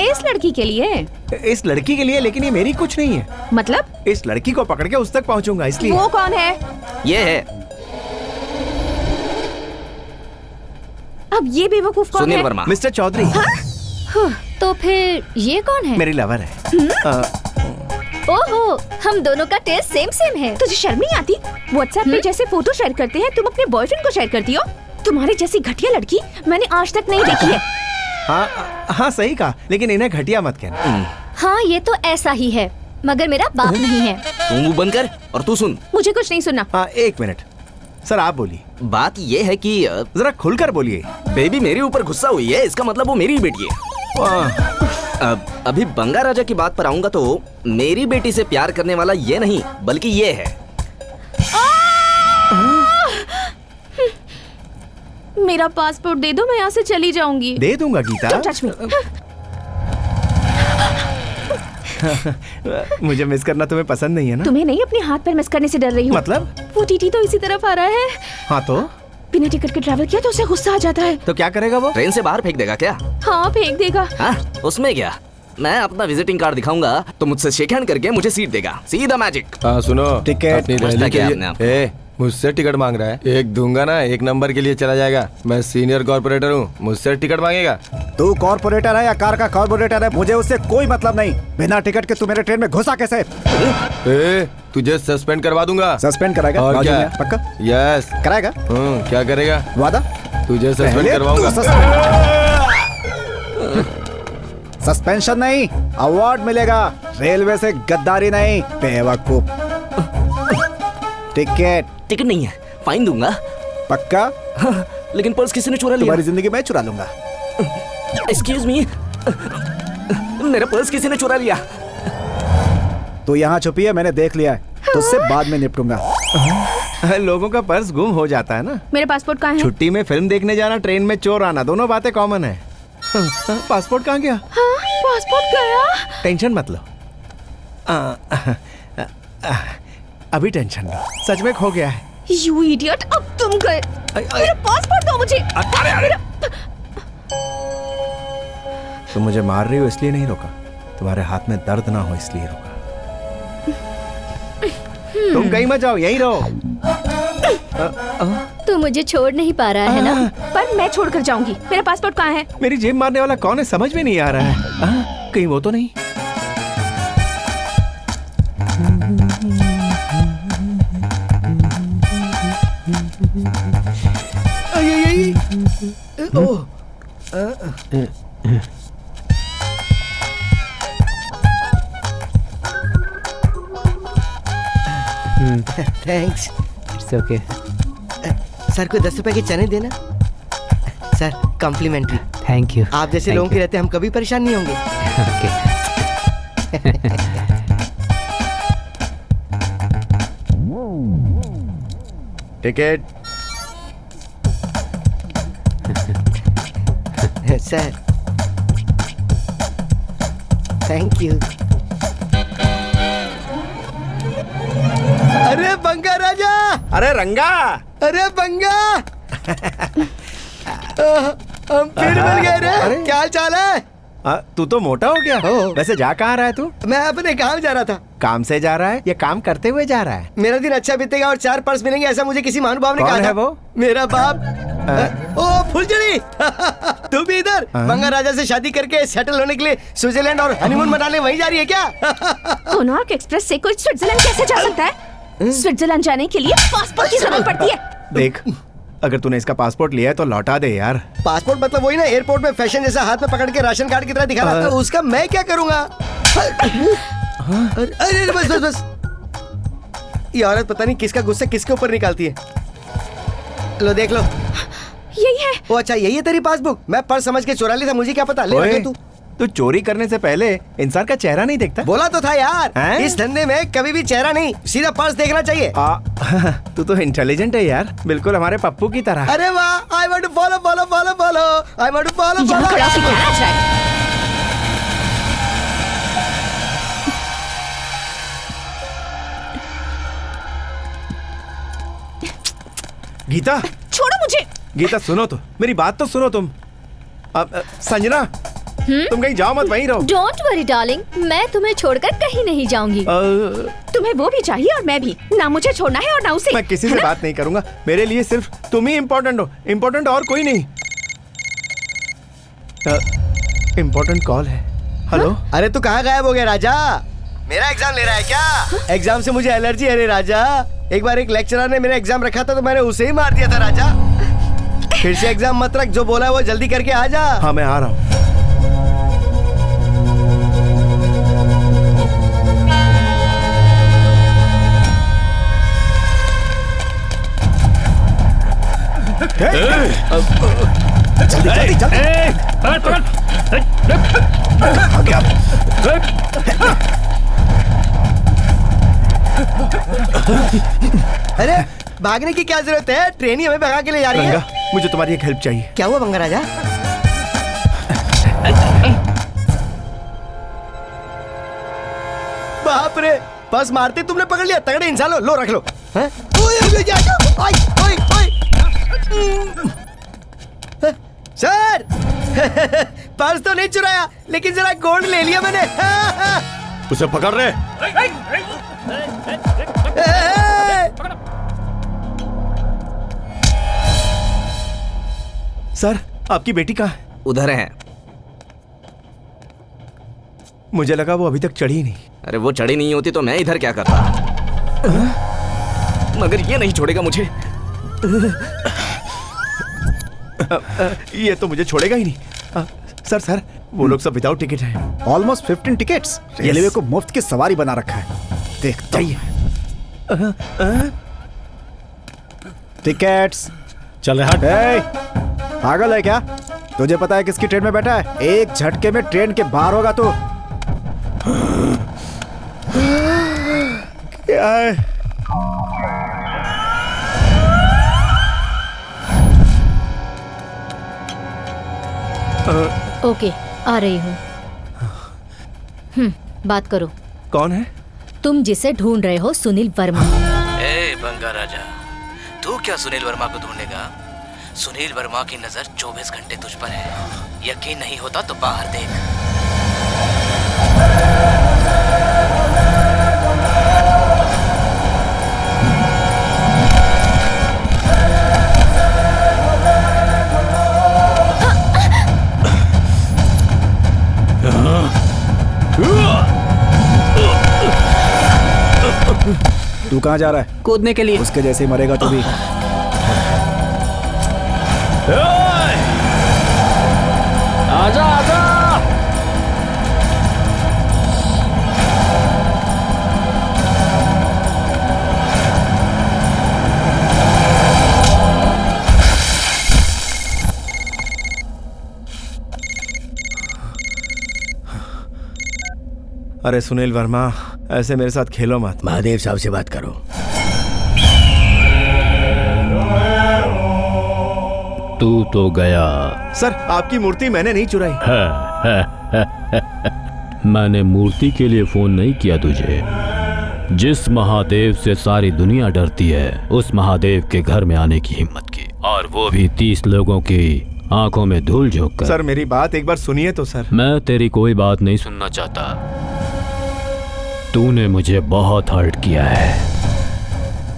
इस लड़की के लिए? इस लड़की के लिए, लेकिन ये मेरी कुछ नहीं है। मतलब? इस लड़की को पकड़ के उस तक पहुंचूंगा, इसलिए। वो कौन है? ये है अब ये बेवकूफ कौन है? सुनील वर्मा। मिस्टर चौधरी। तो फिर ये कौन है? मेरी लवर है। ओहो, हम दोनों का टेस्ट सेम है। तुझे शर्म नहीं आती? व्हाट्सएप पे जैसे फोटो शेयर करते हैं, तुम अपने बॉयफ्रेंड को शेयर करती हो? तुम्हारे जैसी घटिया लड़की मैंने आज तक नहीं देखी है। हाँ सही कहा, लेकिन इन्हें घटिया मत कहना। हाँ, ये तो ऐसा ही है, मगर मेरा बाप नहीं है। तू मुंह बंद कर और तू सुन। मुझे कुछ नहीं सुनना। हाँ, एक मिनट सर, आप बोलिए। बात ये है कि जरा खुलकर बोलिए। बेबी मेरे ऊपर गुस्सा हुई है, इसका मतलब वो मेरी ही बेटी है। अभी बंगा राजा की बात पर आऊंगा तो मेरी बेटी से प्यार करने वाला ये नहीं बल्कि ये है। मेरा पासपोर्ट दे दो, मैं यहाँ से चली जाऊंगी। दे दूंगा गीता। Don't touch me। मुझे मिस करना तुम्हें पसंद नहीं है ना? तुम्हें नहीं, अपने हाथ पैर मिस करने से डर रही हूँ। मतलब? वो टीटी तो इसी तरफ आ रहा है। हाँ तो? बिना टिकट के ट्रैवल किया तो उसे गुस्सा आ जाता है। तो क्या करेगा वो? ट्रेन से बाहर फेंक देगा क्या? हाँ, फेंक देगा। हाँ, उसमें क्या? मैं अपना विजिटिंग कार्ड दिखाऊंगा तो मुझसे शेक हैंड करके मुझे सीट देगा। सीधा मैजिक। हाँ सुनो, टिकट अपनी रैली के लिए मुझसे टिकट मांग रहा है। एक दूंगा ना, एक नंबर के लिए चला जाएगा। मैं सीनियर कॉर्पोरेटर हूँ, मुझसे टिकट मांगेगा। तू कॉर्पोरेटर है या कार का कॉर्पोरेटर है, मुझे उससे कोई मतलब नहीं। बिना टिकट के तू मेरे ट्रेन में घुसा कैसे? तुझे सस्पेंड करवा दूंगा। सस्पेंड कराएगा? और क्या? पक्का? यस कराएगा। क्या करेगा? वादा? तुझे सस्पेंड करवाऊंगा। सस्पेंशन नहीं, अवार्ड मिलेगा। रेलवे से गद्दारी नहीं, बेवकूफ। टिकट नहीं है, फाइन दूंगा। पक्का? लेकिन पर्स किसी ने चुरा लिया। तुम्हारी जिंदगी मैं चुरा लूंगा। एक्सक्यूज मी, मेरा पर्स किसी ने चुरा लिया। तो यहाँ छुपी है, मैंने देख लिया है, तो उससे बाद में निपटूंगा। लोगों का पर्स गुम हो जाता है ना। मेरा पासपोर्ट कहाँ है? छुट्टी में फिल्म देखने जाना, ट्रेन में चोर आना, दोनों बातें कॉमन है। पासपोर्ट कहाँ गया? हाँ, पासपोर्ट गया। टेंशन मत लो। अभी टेंशन लो, सच में खो गया है। You idiot, अब तुम गए। मेरा पासपोर्ट दो मुझे। तुम मुझे मार रही हो इसलिए नहीं रोका, तुम्हारे हाथ में दर्द ना हो इसलिए रोका। तुम कहीं मत जाओ, यहीं रहो। तू मुझे छोड़ नहीं पा रहा है ना? पर मैं छोड़ कर जाऊंगी। मेरा पासपोर्ट कहाँ है? मेरी जेब मारने वाला कौन है समझ में नहीं आ रहा है। कहीं वो तो नहीं? थैंक्स। It's okay. सर को 10 रुपए के चने देना। Sir complimentary. Thank you. आप जैसे लोगों के रहते हम कभी परेशान नहीं होंगे। टिकट। Sir thank you. अरे बंगा राजा, अरे रंगा, अरे बंगा, हम फिर मिल गए रे। क्या हाल चाल है? तू तो मोटा हो गया। वैसे जा कहाँ रहा है तू? मैं अपने काम जा रहा था। काम से जा रहा है या काम करते हुए जा रहा है? मेरा दिन अच्छा बीतेगा और 4 पर्स मिलेंगे, ऐसा मुझे किसी महानुभाव ने कहा कौन था। है वो? मेरा बाप। ओ फुलझड़ी तू भी इधर बंगा राजा से शादी करके सेटल होने के लिए स्विट्जरलैंड और हनीमून मनाने वहीं जा रही है क्या? कोनार्क एक्सप्रेस से कोई स्विट्जरलैंड कैसे जा सकता है? स्विट्जरलैंड जाने के लिए पासपोर्ट की जरूरत पड़ती है। देख, अगर तूने इसका पासपोर्ट लिया है तो लौटा दे यार। पासपोर्ट मतलब वही ना, एयरपोर्ट में फैशन जैसा हाथ में पकड़ के राशन कार्ड की तरह दिखा रहा था, उसका मैं क्या करूंगा? अरे बस बस बस, ये औरत पता नहीं किसका गुस्सा किसके ऊपर निकालती है। लो देख लो, यही है। ओ अच्छा, यही है तेरी पासबुक? मैं पर्स समझ के चुरा ली था, मुझे क्या पता। ले रख ले तू चोरी करने से पहले इंसान का चेहरा नहीं देखता? बोला तो था यार, इस धंधे में कभी भी चेहरा नहीं, सीधा पर्स देखना चाहिए। तू तो इंटेलिजेंट है यार, बिल्कुल हमारे पप्पू की तरह। अरे वाह, I want to follow follow follow follow, I want to follow follow. Gita छोड़ो मुझे। गीता सुनो तो, मेरी बात तो सुनो तुम। संजना तुम कहीं जाओ मत, वहीं रहो। डोंट वरी डार्लिंग, मैं तुम्हें छोड़कर कहीं नहीं जाऊंगी। तुम्हें वो भी चाहिए और मैं भी, ना मुझे छोड़ना है और ना उसे। मैं किसी से बात नहीं करूंगा, मेरे लिए सिर्फ तुम ही इम्पोर्टेंट हो, इम्पोर्टेंट और कोई नहीं। इम्पोर्टेंट कॉल है। हेलो। अरे तू कहाँ गायब हो गया राजा? मेरा एग्जाम ले रहा है क्या? एग्जाम से मुझे एलर्जी है रे राजा। एक बार एक लेक्चरर ने मेरा एग्जाम रखा था तो मैंने उसे ही मार दिया था राजा। फिर से एग्जाम मत रख, जो बोला है वो जल्दी करके आ जा। हाँ मैं आ रहा हूँ। जल्दी जल्दी अरे भागने की क्या जरूरत है, ट्रेन ही हमें भगा के ले जा रही है। मुझे तुम्हारी एक हेल्प चाहिए। क्या हुआ बंगा राजा? बाप रे, बस मारते तुमने पकड़ लिया, तगड़े इंसान हो। लो रख लो। सर पर्स तो नहीं चुराया, लेकिन जरा गोल्ड ले लिया मैंने। उसे पकड़ रहे। सर आपकी बेटी कहाँ है? उधर है। मुझे लगा वो अभी तक चढ़ी नहीं। अरे वो चढ़ी नहीं होती तो मैं इधर क्या करता, मगर ये नहीं छोड़ेगा मुझे। ये तो मुझे छोड़ेगा ही नहीं। सर सर वो लोग सब विदाउट टिकट हैं। Almost 15 tickets. रेलवे को मुफ्त की सवारी बना रखा है। देख चाहिए टिकट्स। चल हट। पागल है क्या? तुझे पता है किसकी ट्रेन में बैठा है? एक झटके में ट्रेन के बाहर होगा तो। क्या है? ओके, आ रही हूँ। बात करो। कौन है? तुम जिसे ढूंढ रहे हो, सुनील वर्मा। ए बंगा राजा, तू क्या सुनील वर्मा को ढूंढेगा? सुनील वर्मा की नजर 24 घंटे तुझ पर है। यकीन नहीं होता तो बाहर देख। तू कहाँ जा रहा है? कूदने के लिए। उसके जैसे ही मरेगा तू भी। आजा आजा। अरे सुनील वर्मा, ऐसे मेरे साथ खेलो मत। महादेव साहब से बात करो। तू तो गया। सर आपकी मूर्ति मैंने नहीं चुराई। मैंने मूर्ति के लिए फोन नहीं किया तुझे। जिस महादेव से सारी दुनिया डरती है, उस महादेव के घर में आने की हिम्मत की, और वो भी 30 लोगों की आंखों में धूल झोंक कर। सर मेरी बात एक बार सुनिए तो सर। मैं तेरी कोई बात नहीं सुनना चाहता। तूने मुझे बहुत हर्ट किया है।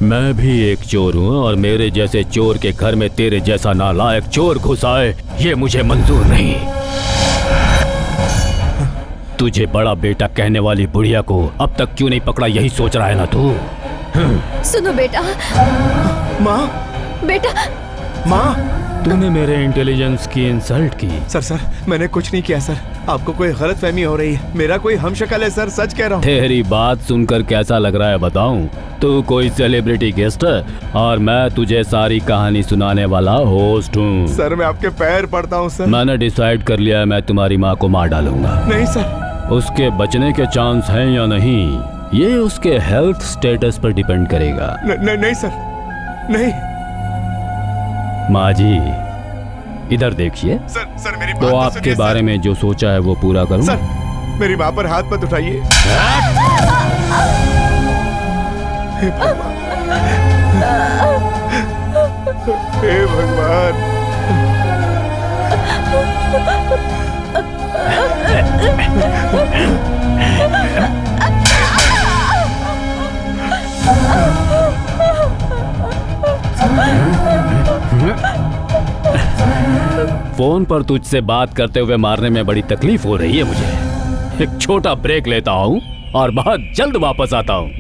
मैं भी एक चोर हूं और मेरे जैसे चोर के घर में तेरे जैसा नालायक चोर घुस आए, ये मुझे मंजूर नहीं। तुझे बड़ा बेटा कहने वाली बुढ़िया को अब तक क्यों नहीं पकड़ा, यही सोच रहा है ना तू? सुनो बेटा। माँ। बेटा। माँ। तूने मेरे इंटेलिजेंस की इंसल्ट की। सर मैंने कुछ नहीं किया सर। आपको कोई गलतफहमी हो रही है। मेरा कोई हमशक्ल है सर, सच कह रहा हूँ। तेरी बात सुनकर कैसा लग रहा है बताऊं? तू कोई सेलिब्रिटी गेस्ट है और मैं तुझे सारी कहानी सुनाने वाला होस्ट हूँ। सर मैं आपके पैर पड़ता हूँ सर। मैंने डिसाइड कर लिया है, मैं तुम्हारी माँ को मार डालूंगा। नहीं सर। उसके बचने के चांस हैं या नहीं, ये उसके हेल्थ स्टेटस पर डिपेंड करेगा। नहीं सर, नहीं। माँ जी इधर देखिए। सर मेरी बात तो आपके बारे में जो सोचा है वो पूरा करूं? सर मेरी माँ पर हाथ मत उठाइए। हे भगवान। फोन पर तुझसे बात करते हुए मारने में बड़ी तकलीफ हो रही है मुझे। एक छोटा ब्रेक लेता हूँ और बहुत जल्द वापस आता हूँ।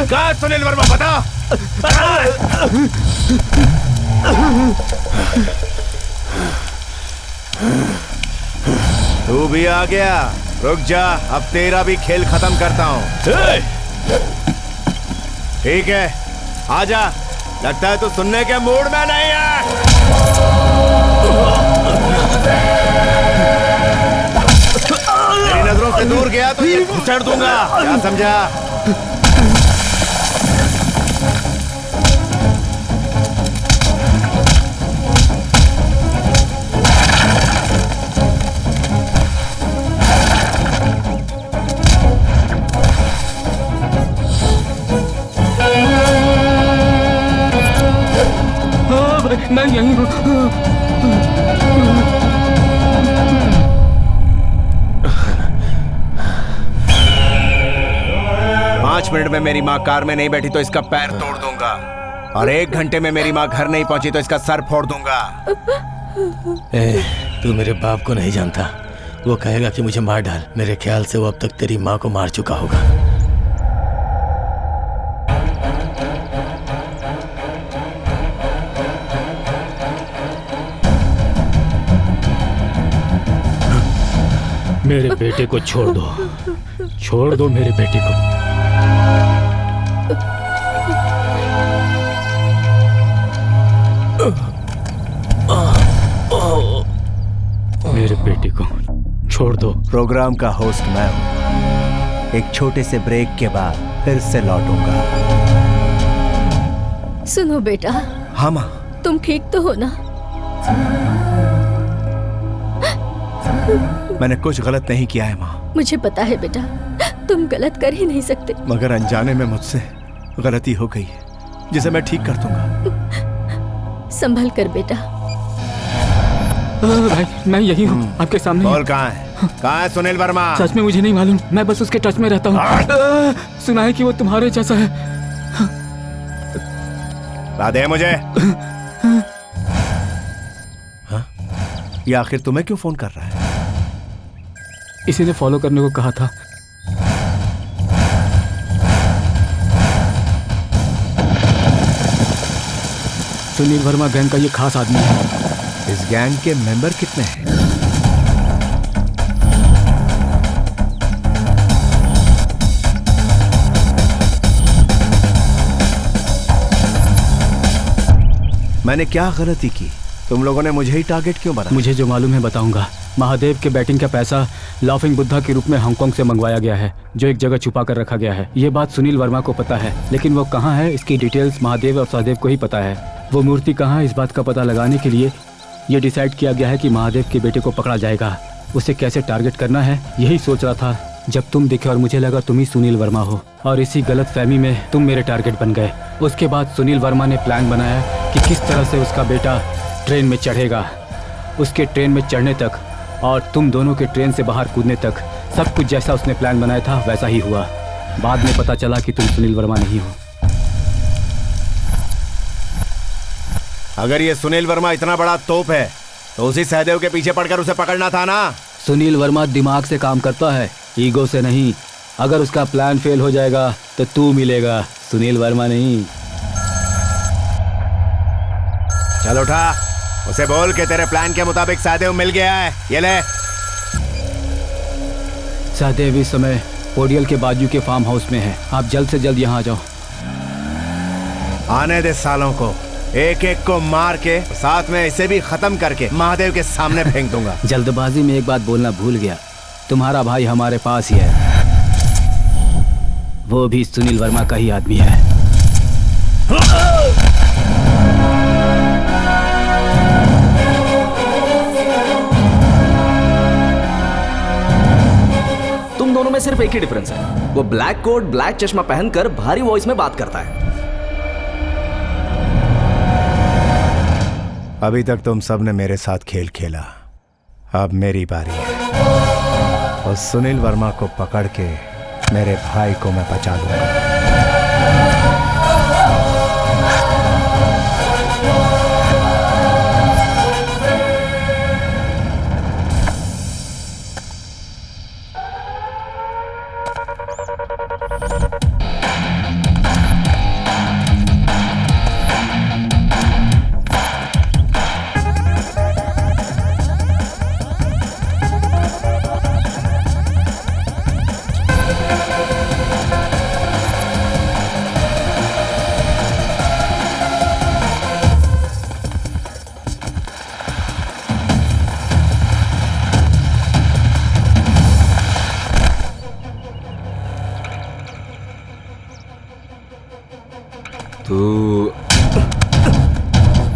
कहाँ सुनील वर्मा, बता। तू भी आ गया, रुक जा, अब तेरा भी खेल खत्म करता हूँ। ठीक है आजा, लगता है तू सुनने के मूड में नहीं है। तेरी नजरों से दूर गया तो ये घुसड़ दूंगा, क्या समझा? मैं यहीं हूँ। 5 मिनट में मेरी माँ कार में नहीं बैठी तो इसका पैर तोड़ दूंगा, और 1 घंटे में मेरी माँ घर नहीं पहुंची तो इसका सर फोड़ दूंगा। तू मेरे बाप को नहीं जानता, वो कहेगा कि मुझे मार डाल। मेरे ख्याल से वो अब तक तेरी माँ को मार चुका होगा। मेरे बेटे को छोड़ दो, छोड़ दो मेरे बेटे को। मेरे बेटे को छोड़ दो। प्रोग्राम का होस्ट मैं हूँ। एक छोटे से ब्रेक के बाद फिर से लौटूंगा। सुनो बेटा। हाँ माँ। तुम ठीक तो हो ना? मैंने कुछ गलत नहीं किया है माँ। मुझे पता है बेटा, तुम गलत कर ही नहीं सकते। मगर अनजाने में मुझसे गलती हो गई है, जिसे मैं ठीक कर दूंगा। संभल कर बेटा। भाई मैं यही हूँ आपके सामने। बोल कहाँ है? कहाँ है सुनील वर्मा? सच में मुझे नहीं मालूम, मैं बस उसके टच में रहता हूँ। सुना है कि वो तुम्हारे जैसा है। दे मुझे। हाँ? ये आखिर तुम्हें क्यों फोन कर रहा है? इसी ने फॉलो करने को कहा था। सुनील वर्मा गैंग का ये खास आदमी है। इस गैंग के मेंबर कितने हैं? मैंने क्या गलती की? तुम लोगों ने मुझे ही टारगेट क्यों बनाया? मुझे जो मालूम है बताऊंगा। महादेव के बैटिंग का पैसा लाफिंग बुद्धा के रूप में हांगकांग से मंगवाया गया है, जो एक जगह छुपा कर रखा गया है। ये बात सुनील वर्मा को पता है, लेकिन वो कहाँ है इसकी डिटेल्स महादेव और सहदेव को ही पता है। वो मूर्ति कहाँ है इस बात का पता लगाने के लिए ये डिसाइड किया गया है कि महादेव के बेटे को पकड़ा जाएगा। उसे कैसे टारगेट करना है यही सोच रहा था जब तुम दिखे और मुझे लगा तुम ही सुनील वर्मा हो, और इसी गलत फहमी में तुम मेरे टारगेट बन गए। उसके बाद सुनील वर्मा ने प्लान बनाया कि किस तरह से उसका बेटा ट्रेन में चढ़ेगा। उसके ट्रेन में चढ़ने तक और तुम दोनों के ट्रेन से बाहर कूदने तक सब कुछ जैसा उसने प्लान बनाया था वैसा ही हुआ। बाद में पता चला कि तुम सुनील वर्मा नहीं हो। अगर ये सुनील वर्मा इतना बड़ा तोप है तो उसी सहदेव के पीछे पड़कर उसे पकड़ना था ना। सुनील वर्मा दिमाग से काम करता है, ईगो से नहीं। अगर उसका प्लान फेल हो जाएगा तो तू मिलेगा, सुनील वर्मा नहीं। चल उठा, उसे बोल के तेरे प्लान के मुताबिक सहदेव मिल गया है। ये ले। सहदेव इस समय पोडियल के बाजू के फार्म हाउस में है। आप जल्द से जल्द यहाँ आ जाओ। आने दे सालों को, एक एक को मार के साथ में इसे भी खत्म करके महादेव के सामने फेंक दूंगा। जल्दबाजी में एक बात बोलना भूल गया, तुम्हारा भाई हमारे पास ही है, वो भी सुनील वर्मा का ही आदमी है। तुम दोनों में सिर्फ एक ही डिफरेंस है, वो ब्लैक कोट ब्लैक चश्मा पहनकर भारी वॉइस में बात करता है। अभी तक तुम सब ने मेरे साथ खेल खेला, अब मेरी बारी है। और सुनील वर्मा को पकड़ के मेरे भाई को मैं बचा लूंगा।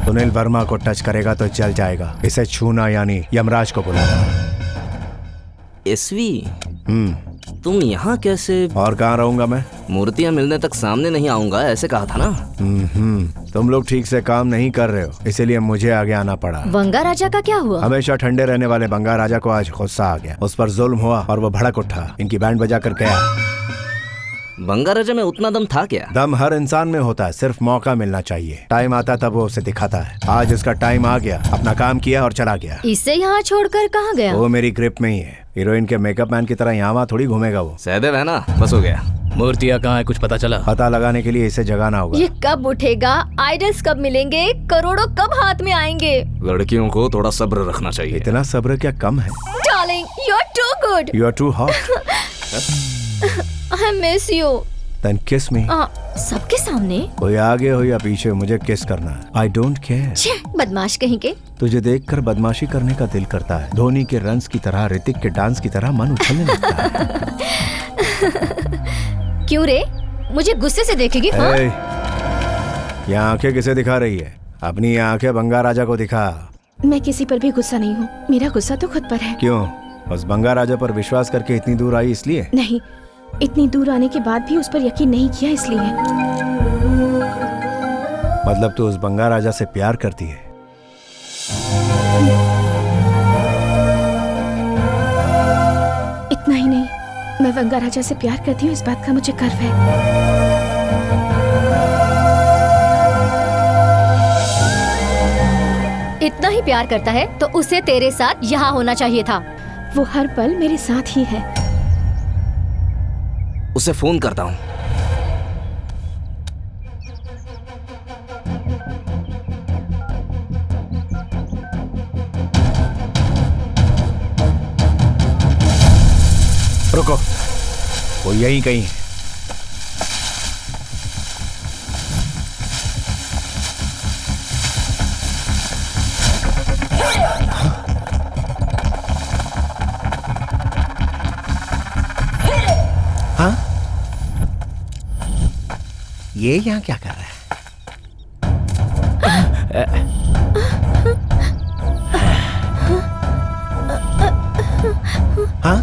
सुनील वर्मा को टच करेगा तो जल जाएगा। इसे छूना यानी यमराज को बुलाना। एसवी, तुम यहाँ कैसे? और कहाँ रहूंगा मैं? मूर्तियाँ मिलने तक सामने नहीं आऊंगा ऐसे कहा था ना। तुम लोग ठीक से काम नहीं कर रहे हो, इसीलिए मुझे आगे आना पड़ा। बंगा राजा का क्या हुआ? हमेशा ठंडे रहने वाले बंगा राजा को आज गुस्सा आ गया। उस पर जुल्म हुआ और वो भड़क उठा। इनकी बैंड बजा कर गया। बंगा राजा में उतना दम था क्या? दम हर इंसान में होता है, सिर्फ मौका मिलना चाहिए। टाइम आता तब वो उसे दिखाता है। आज उसका टाइम आ गया, अपना काम किया और चला गया। इसे यहाँ छोड़कर कहाँ गया? वो मेरी ग्रिप में ही है। हीरोइन के मेकअप मैन की तरह यहाँ वहाँ थोड़ी घूमेगा वो। सहदेव है ना, बस हो गया। मूर्तियाँ कहाँ है कुछ पता चला? पता लगाने के लिए इसे जगाना होगा। ये कब उठेगा? आइडल्स कब मिलेंगे? करोड़ों कब हाथ में आएंगे? लड़कियों को थोड़ा सब्र रखना चाहिए। इतना सब्र क्या कम है? Darling, you are too good. You are too hot. I miss you. Then kiss me. सबके सामने? कोई आगे हो या पीछे, मुझे किस करना है। I don't care. छे, बदमाश कहीं के। तुझे देखकर बदमाशी करने का दिल करता है। धोनी के रन्स की तरह, ऋतिक के डांस की तरह मन उछलने लगता है। क्यों रे, मुझे गुस्से से देखेगी? हाँ? ये आंखें किसे दिखा रही है? अपनी आंखें बंगा राजा को दिखा। मैं किसी पर भी गुस्सा नहीं हूँ, मेरा गुस्सा तो खुद पर है। क्यों? बस बंगा राजा पर विश्वास करके इतनी दूर आई इसलिए? नहीं, इतनी दूर आने के बाद भी उस पर यकीन नहीं किया इसलिए। मतलब तू उस बंगा राजा से प्यार करती है? इतना ही नहीं, मैं बंगा राजा से प्यार करती हूँ, इस बात का मुझे गर्व है। इतना ही प्यार करता है तो उसे तेरे साथ यहाँ होना चाहिए था। वो हर पल मेरे साथ ही है। उसे फोन करता हूँ। रुको, वो यहीं कहीं है। हाँ? ये यहाँ क्या कर रहा है? हाँ?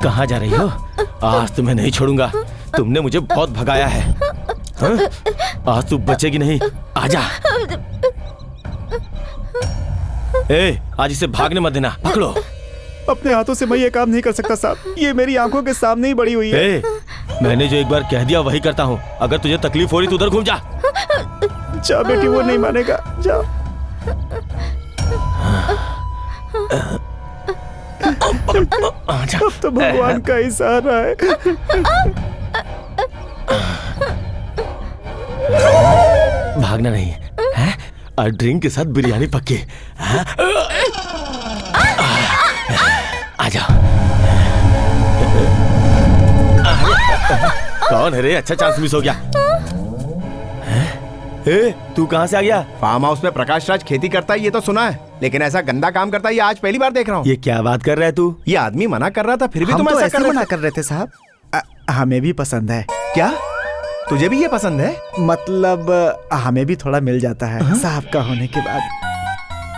कहाँ जा रही हो? आज तुम्हें नहीं छोड़ूंगा। तुमने मुझे बहुत भगाया है। हाँ? आज तू बचेगी नहीं। आजा। ए, आज इसे भागने मत देना। पकड़ो। अपने हाथों से मैं ये काम नहीं कर सकता साहब, ये मेरी आंखों के सामने ही बड़ी हुई है। ए, मैंने जो एक बार कह दिया वही करता हूँ। अगर तुझे तकलीफ हो रही तो उधर घूम जा। जा बेटी, वो नहीं मानेगा। जा। अब तो भगवान का ही सहारा है। भागना नहीं है? और ड्रिंक के साथ बिरयानी पक्की। आ जाओ। कौन है रे? अच्छा चांस मिस हो गया। ए, तू कहाँ से आ गया? फार्म हाउस में प्रकाश राज खेती करता है ये तो सुना है, लेकिन ऐसा गंदा काम करता है ये आज पहली बार देख रहा हूँ। ये क्या बात कर रहा है तू? ये आदमी मना कर रहा था फिर भी तुम तो ऐसा मना कर रहे थे साहब। हमें भी पसंद है। क्या तुझे भी ये पसंद है? मतलब हमें भी थोड़ा मिल जाता है साहब का होने के बाद।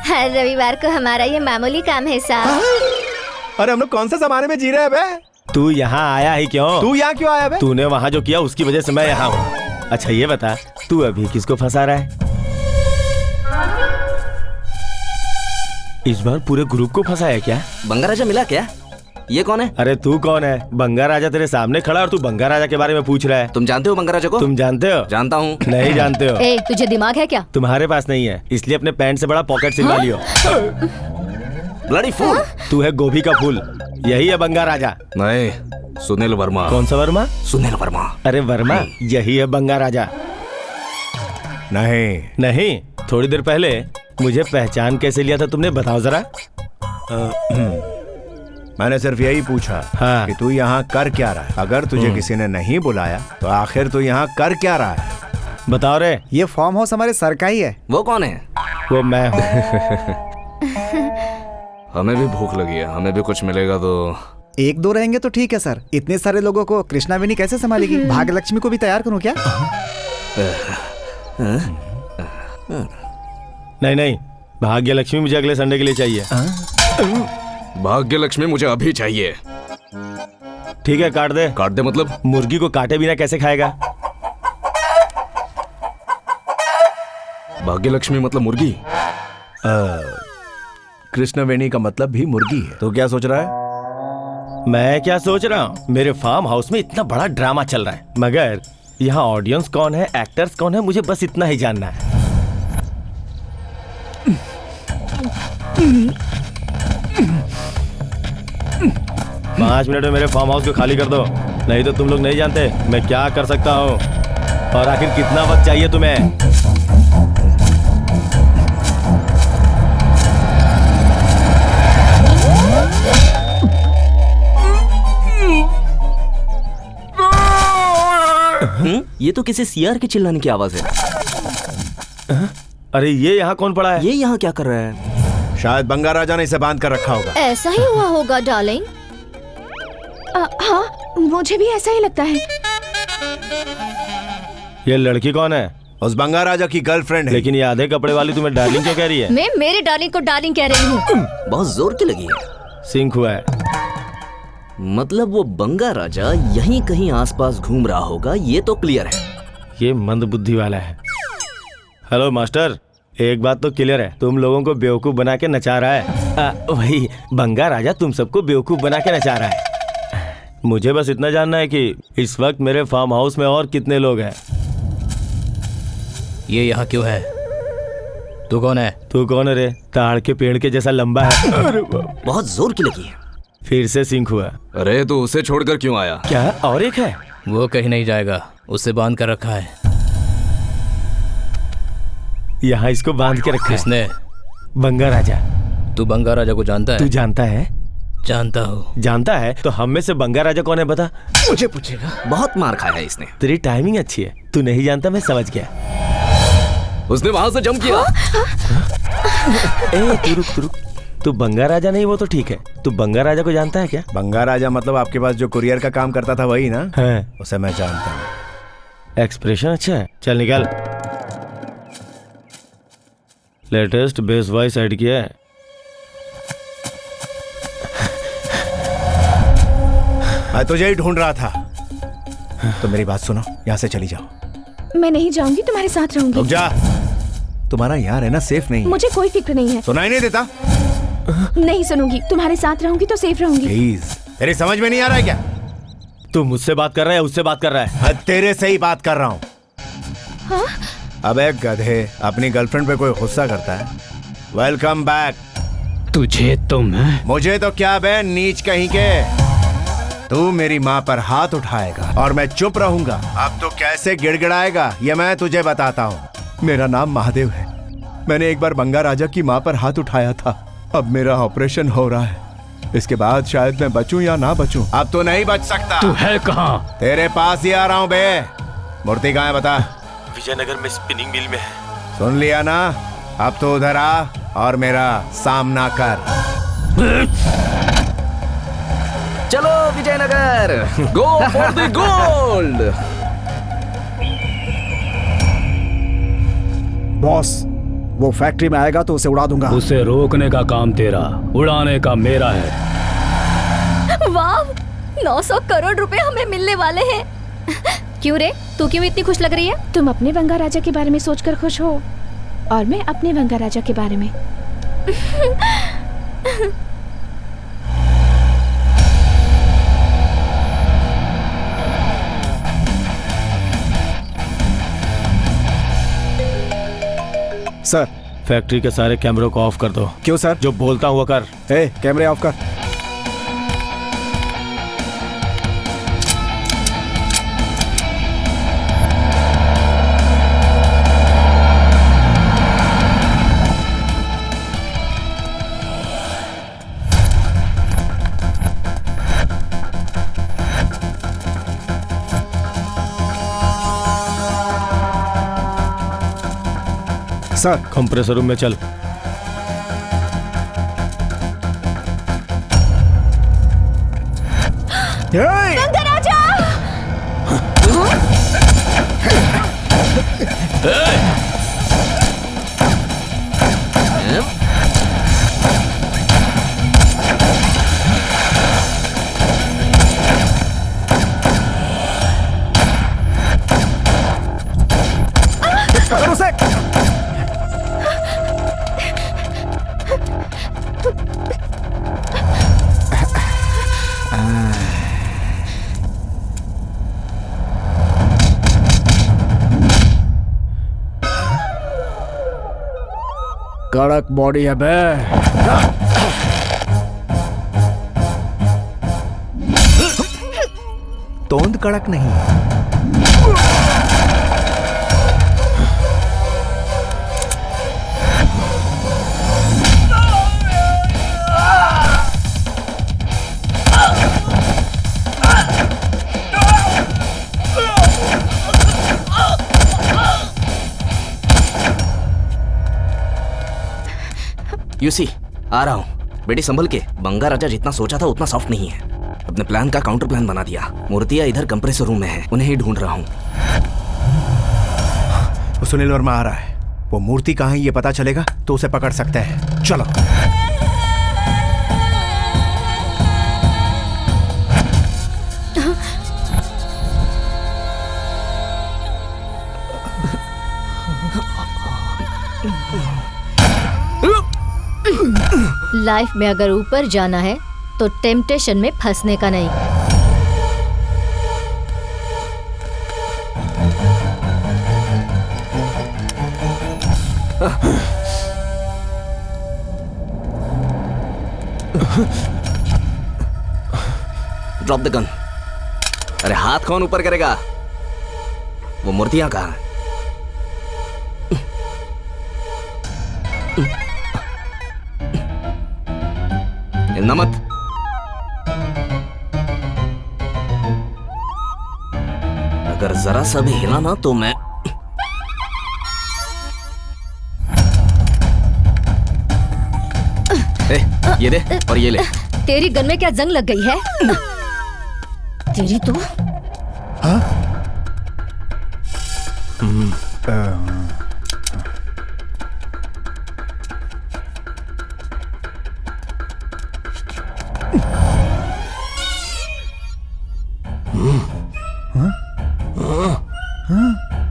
हर रविवार को हमारा ये मामूली काम है साहब। अरे हम लोग कौन से जमाने में जी रहे हैं बे? तू यहाँ आया ही क्यों? तू यहाँ क्यों आया बे? तूने वहाँ जो किया उसकी वजह से मैं यहाँ हूँ। अच्छा ये बता, तू अभी किसको फंसा रहा है? इस बार पूरे ग्रुप को फंसाया क्या? बंगा राजा मिला क्या? ये कौन है? अरे तू कौन है? बंगा राजा तेरे सामने खड़ा और तू बंगा राजा के बारे में पूछ रहा है। तुम जानते हो बंगा राजा को? तुम जानते हो? जानता हूँ। नहीं जानते हो? ए, तुझे दिमाग है क्या? तुम्हारे पास नहीं है, इसलिए अपने पैंट से बड़ा पॉकेट सिलवा लियो। Bloody fool. तू है गोभी का फूल, यही है बंगा राजा। नहीं, सुनील वर्मा। कौन सा वर्मा? सुनील वर्मा। अरे वर्मा, यही है बंगा राजा। नहीं, थोड़ी देर पहले मुझे पहचान कैसे लिया था तुमने, बताओ जरा। मैंने सिर्फ यही पूछा कि तू यहाँ कर क्या रहा है। अगर तुझे किसी ने नहीं बुलाया तो आखिर तू यहाँ कर क्या रहा है? बताओ रे। ये फार्म हाउस हमारे सर का ही है। वो कौन है? वो मैं हूँ। हमें भी भूख लगी है, हमें भी कुछ मिलेगा तो। एक दो रहेंगे तो ठीक है सर, इतने सारे लोगों को कृष्णा वेनी कैसे संभालेगी? भाग्यलक्ष्मी को भी तैयार करूँ क्या? नहीं, भाग्यलक्ष्मी मुझे अगले संडे के लिए चाहिए। भाग्यलक्ष्मी मुझे अभी चाहिए। ठीक है, काट दे। काट दे मतलब? मुर्गी को काटे बिना कैसे खाएगा? भाग्यलक्ष्मी मतलब मुर्गी? कृष्ण वेणी का मतलब भी मुर्गी है। तो क्या सोच रहा है? मैं क्या सोच रहा हूँ, मेरे फार्म हाउस में इतना बड़ा ड्रामा चल रहा है, मगर यहाँ ऑडियंस कौन है, एक्टर्स कौन है, मुझे बस इतना ही जानना है। 5 मिनट में मेरे फार्म हाउस को खाली कर दो, नहीं तो तुम लोग नहीं जानते मैं क्या कर सकता हूँ। और आखिर कितना वक्त चाहिए तुम्हें? ये तो किसी सीआर के चिल्लाने की आवाज है। अरे ये यहाँ कौन पड़ा है? ये यहाँ क्या कर रहा है? शायद बंगा राजा ने इसे बांध कर रखा होगा। ऐसा ही हुआ होगा डार्लिंग। हाँ, मुझे भी ऐसा ही लगता है। ये लड़की कौन है? उस बंगा राजा की गर्लफ्रेंड है। लेकिन ये आधे कपड़े वाली तुम्हें डार्लिंग क्यों कह रही है? मैं मेरे डार्लिंग को डार्लिंग कह रही हूँ। बहुत जोर की लगी है। सिंक हुआ है। मतलब वो बंगा राजा यहीं कहीं आसपास घूम रहा होगा, ये तो क्लियर है। ये मंद बुद्धि वाला है। हेलो मास्टर, एक बात तो क्लियर है, तुम लोगों को बेवकूफ बना के नचा रहा है। वही बंगा राजा तुम सबको बेवकूफ बना के नचा रहा है। मुझे बस इतना जानना है कि इस वक्त मेरे फार्म हाउस में और कितने लोग हैं। ये यहाँ क्यों है? तू कौन है? तू कौन है रे? ताड़ के पेड़ के जैसा लंबा है। बहुत जोर की लगी है। फिर से सिंक हुआ। अरे तो उसे छोड़कर क्यों आया? क्या और एक है? वो कहीं नहीं जाएगा, उसे बांध कर रखा है। यहाँ इसको बांध के रखा है। किसने? बंगा राजा। तू बंगा राजा को जानता है? तू जानता है? जानता हूँ। जानता है? तो हम में से बंगा राजा कौन है बता? मुझे पूछेगा। बहुत मार खाया है इसने। तेरी टाइमिंग अच्छी है, तू नहीं जानता, मैं समझ गया। उसने वहां से जंप किया। ए, तू रुक। तू बंगा राजा नहीं, वो तो ठीक है। तू बंगा राजा को जानता है क्या? बंगा राजा मतलब आपके पास जो कुरियर का काम करता था वही ना? है। उसे मैं जानता हूँ। एक्सप्रेशन अच्छा है। चल निकल। लेटेस्ट बेस वॉइस ऐड किया है। मैं तुझे ही ढूंढ रहा था। तो मेरी बात सुनो, यहाँ से चली जाओ। मैं नहीं जाऊंगी, तुम्हारे साथ रहूंगी। रुक जा। तुम्हारा यहाँ रहना सेफ नहीं है। मुझे कोई फिक्र नहीं है। सुनाई नहीं देता? नहीं सुनूंगी। तुम्हारे साथ रहूंगी तो सेफ रहूंगी। प्लीज। तेरी समझ में नहीं आ रहा है क्या? तू मुझसे बात कर रहा है, उससे बात कर रहा है? मैं तेरे से ही बात कर रहा हूँ। हाँ? अबे गधे, अपनी गर्लफ्रेंड पे कोई गुस्सा करता है? Welcome back. तुझे तो मैं। मुझे तो क्या बे, नीच कहीं के। तू मेरी माँ पर हाथ उठाएगा और मैं चुप रहूंगा। अब तो कैसे गिड़गिड़ाएगा ये मैं तुझे बताता हूँ। मेरा नाम महादेव है। मैंने एक बार बंगा राजा की माँ पर हाथ उठाया था। अब मेरा ऑपरेशन हो रहा है। इसके बाद शायद मैं बचूं या ना बचूं। अब तो नहीं बच सकता। तू है कहाँ? तेरे पास ही आ रहा हूँ बे। मूर्ति कहाँ है बता? विजयनगर में स्पिनिंग मिल में है। सुन लिया ना? अब तो उधर आ और मेरा सामना कर। चलो Vijayanagar, go for the gold. Boss, वो फैक्ट्री में आएगा तो उसे उड़ा दूंगा। उसे रोकने का काम तेरा, उड़ाने का मेरा है। वाह, 900 करोड़ रुपए हमें मिलने वाले हैं। क्यों रे, तू क्यों इतनी खुश लग रही है? तुम अपने बंगा राजा के बारे में सोचकर खुश हो और मैं अपने बंगा राजा के बारे में। सर, फैक्ट्री के सारे कैमरों को ऑफ कर दो। क्यों सर? जो बोलता हूँ वो कर। कैमरे ऑफ कर। सर, कंप्रेसर रूम में चल। बंगा राजा! उसे कड़क बॉडी है बे। तोंद कड़क नहीं। यू सी, आ रहा हूँ। बेटी संभल के। बंगा राजा जितना सोचा था उतना सॉफ्ट नहीं है। अपने प्लान का काउंटर प्लान बना दिया। मूर्तियाँ इधर कंप्रेसर रूम में है, उन्हें ही ढूंढ रहा हूँ। वो सुनील वर्मा आ रहा है। वो मूर्ति कहाँ है ये पता चलेगा तो उसे पकड़ सकते हैं। चलो। लाइफ में अगर ऊपर जाना है तो टेम्पटेशन में फंसने का नहीं। Drop the gun. अरे हाथ कौन ऊपर करेगा? वो मूर्तियां कहाँ हैं? हिलना मत। अगर जरा सा भी हिला ना तो मैं ये दे और ये ले। तेरी गन में क्या जंग लग गई है? तेरी तो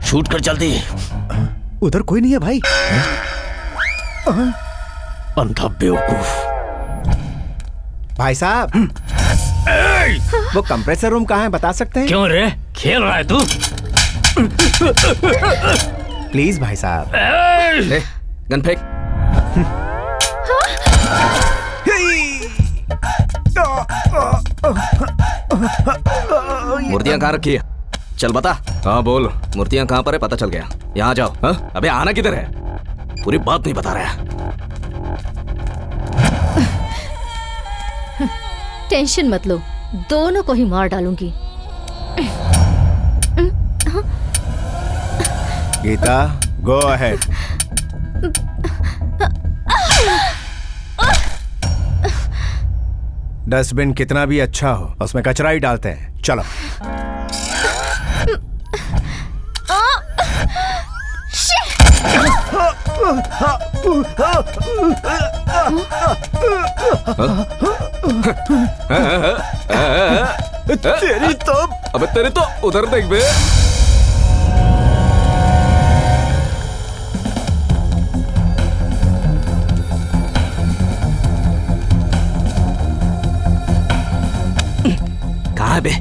शूट कर चलती। उधर कोई नहीं है भाई। अंधा बेवकूफ। भाई साहब, वो कंप्रेसर रूम कहाँ है बता सकते हैं? क्यों रे, खेल रहा है तू? प्लीज भाई साहब। ले, गन फेंक। मूर्तियां कहाँ रखी है? चल बता। हाँ बोल। मूर्तियां कहाँ पर है पता चल गया। यहाँ जाओ। हाँ? अबे आना किधर है? पूरी बात नहीं बता रहा है। टेंशन मत लो, दोनों को ही मार डालूंगी। Gita, go ahead. डस्टबिन कितना भी अच्छा हो, उसमें कचरा ही डालते हैं। चलो। तेरी तो अबे तेरे तो उधर देख बे। कहाँ है बे?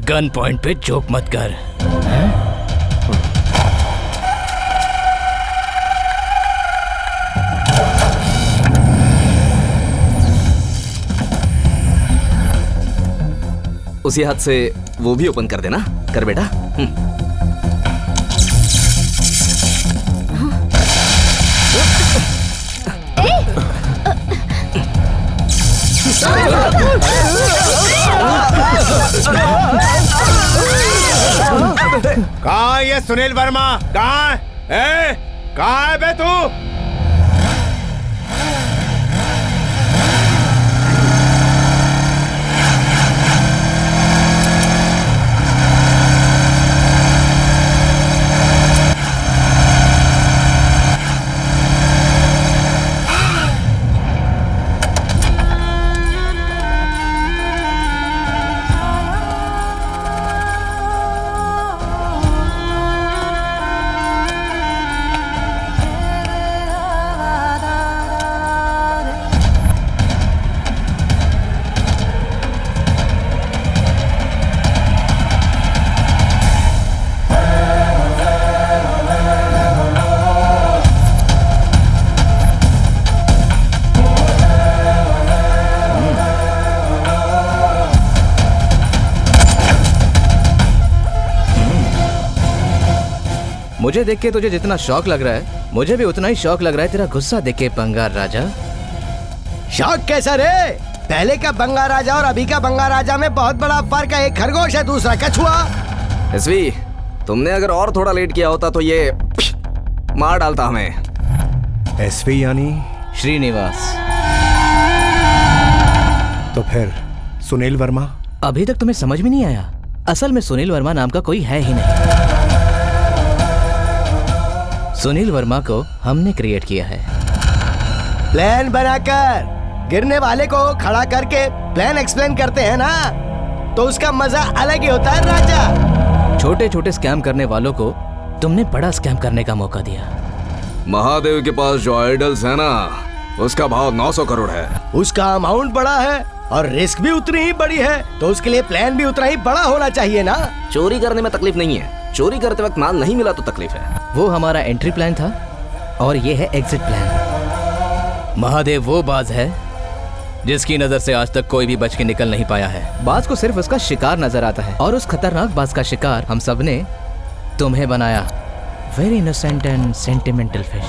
गन पॉइंट पे जोक मत कर। उसी हाथ से वो भी ओपन कर देना। कर बेटा। कहाँ है ये सुनील वर्मा? कहाँ है? कहाँ है बे तू? मुझे देख के तुझे जितना शौक लग रहा है मुझे भी उतना ही शौक लग रहा है तेरा गुस्सा देख के बंगार राजा। शौक कैसा रे? पहले का बंगा राजा और अभी का बंगा राजा में बहुत बड़ा फर्क है। एक खरगोश है, दूसरा कछुआ। एसवी, तुमने अगर और थोड़ा लेट किया होता तो ये मार डालता हमें। एसवी यानी श्रीनिवास। तो फिर सुनील वर्मा? अभी तक तुम्हें समझ में नहीं आया? असल में सुनील वर्मा नाम का कोई है ही नहीं। सुनील वर्मा को हमने क्रिएट किया है। प्लान बनाकर गिरने वाले को खड़ा करके प्लान एक्सप्लेन करते हैं ना, तो उसका मजा अलग ही होता है राजा। छोटे छोटे स्कैम करने वालों को तुमने बड़ा स्कैम करने का मौका दिया। महादेव के पास जो आइडल्स है ना, उसका भाव 900 करोड़ है। उसका अमाउंट बड़ा है और रिस्क भी उतनी ही बड़ी है, तो उसके लिए प्लान भी उतना ही बड़ा होना चाहिए ना। चोरी करने में तकलीफ नहीं है, चोरी करते वक्त माल नहीं मिला तो तकलीफ है। वो हमारा एंट्री प्लान था और ये है एग्जिट प्लान। महादेव वो बाज है जिसकी नजर से आज तक कोई भी बच के निकल नहीं पाया है। बाज को सिर्फ उसका शिकार नजर आता है और उस खतरनाक बाज का शिकार हम सब ने तुम्हें बनाया। Very innocent and sentimental fish.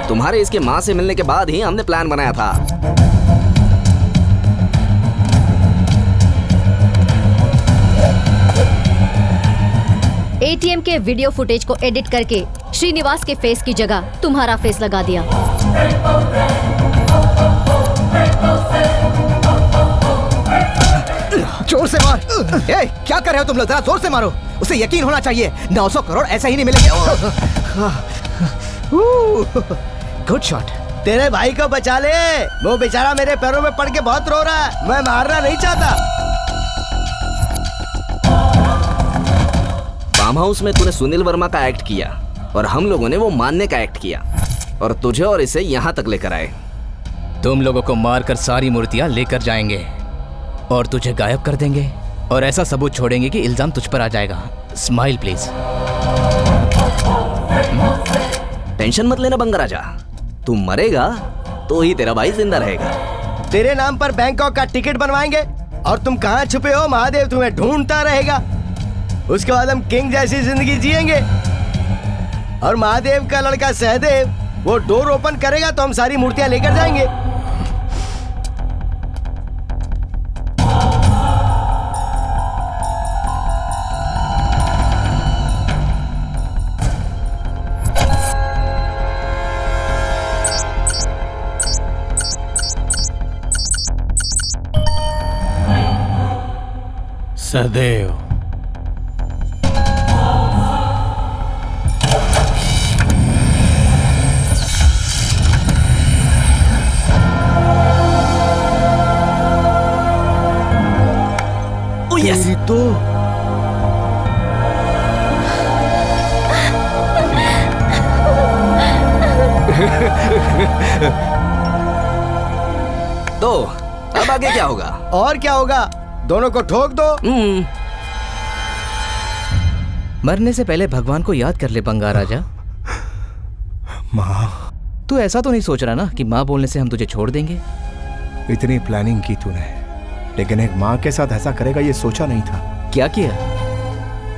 तुम्हारे इसके माँ से मिलने के बाद ही हमने प्लान बनाया था। एटीएम के वीडियो फुटेज को एडिट करके श्रीनिवास के फेस की जगह तुम्हारा फेस लगा दिया। जोर से मार। ए, क्या कर रहे हो तुम लोग? जरा जोर से मारो, उसे यकीन होना चाहिए 900 करोड़ ऐसा ही नहीं मिलेंगे। Good shot. तेरे भाई को बचा ले, वो बेचारा मेरे पैरों में पड़ के बहुत रो रहा है। मैं मारना नहीं चाहता। फार्म हाउस में तूने सुनील वर्मा का एक्ट किया और हम लोगों ने वो मानने का एक्ट किया और तुझे और इसे यहाँ तक लेकर आए। तुम लोगों को मारकर सारी मूर्तियां लेकर जाएंगे और तुझे गायब कर देंगे और ऐसा सबूत छोड़ेंगे कि इल्जाम तुझ पर आ जाएगा। Smile please. टेंशन मत लेना बंगा राजा, तू मरेगा तो ही तेरा भाई जिंदा रहेगा। तेरे नाम पर बैंकॉक का टिकट बनवाएंगे और तुम कहाँ छुपे हो, महादेव तुम्हें ढूंढता रहेगा। उसके बाद हम किंग जैसी जिंदगी जिएंगे और महादेव का लड़का सहदेव वो डोर ओपन करेगा तो हम सारी मूर्तियां लेकर जाएंगे। सदैव तेरी तो तो अब आगे क्या होगा? और क्या होगा, दोनों को ठोक दो। मरने से पहले भगवान को याद कर ले बंगा राजा। माँ, तू ऐसा तो नहीं सोच रहा ना कि माँ बोलने से हम तुझे छोड़ देंगे? इतनी प्लानिंग की तूने, लेकिन एक माँ के साथ ऐसा करेगा ये सोचा नहीं था। क्या किया?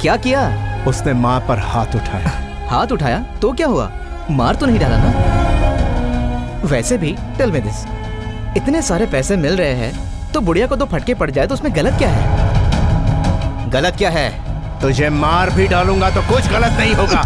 क्या किया? उसने माँ पर हाथ उठाया। हाथ उठाया तो क्या हुआ? मार तो नहीं डाला ना? वैसे भी टेल मी दिस, इतने सारे पैसे मिल रहे हैं तो बुढ़िया को दो फटके पड़ जाए तो उसमें गलत क्या है? गलत क्या है? तुझे मार भी डालूंगा तो कुछ गलत नहीं होगा।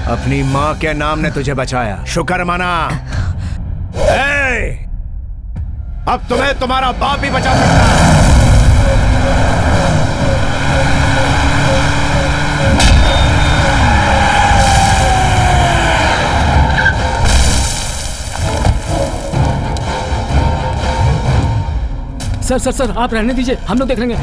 अपनी माँ के नाम ने तुझे बचाया, शुक्र माना। अब तुम्हें तुम्हारा बाप भी बचा सकता है। सर सर सर आप रहने दीजिए, हम लोग देख लेंगे।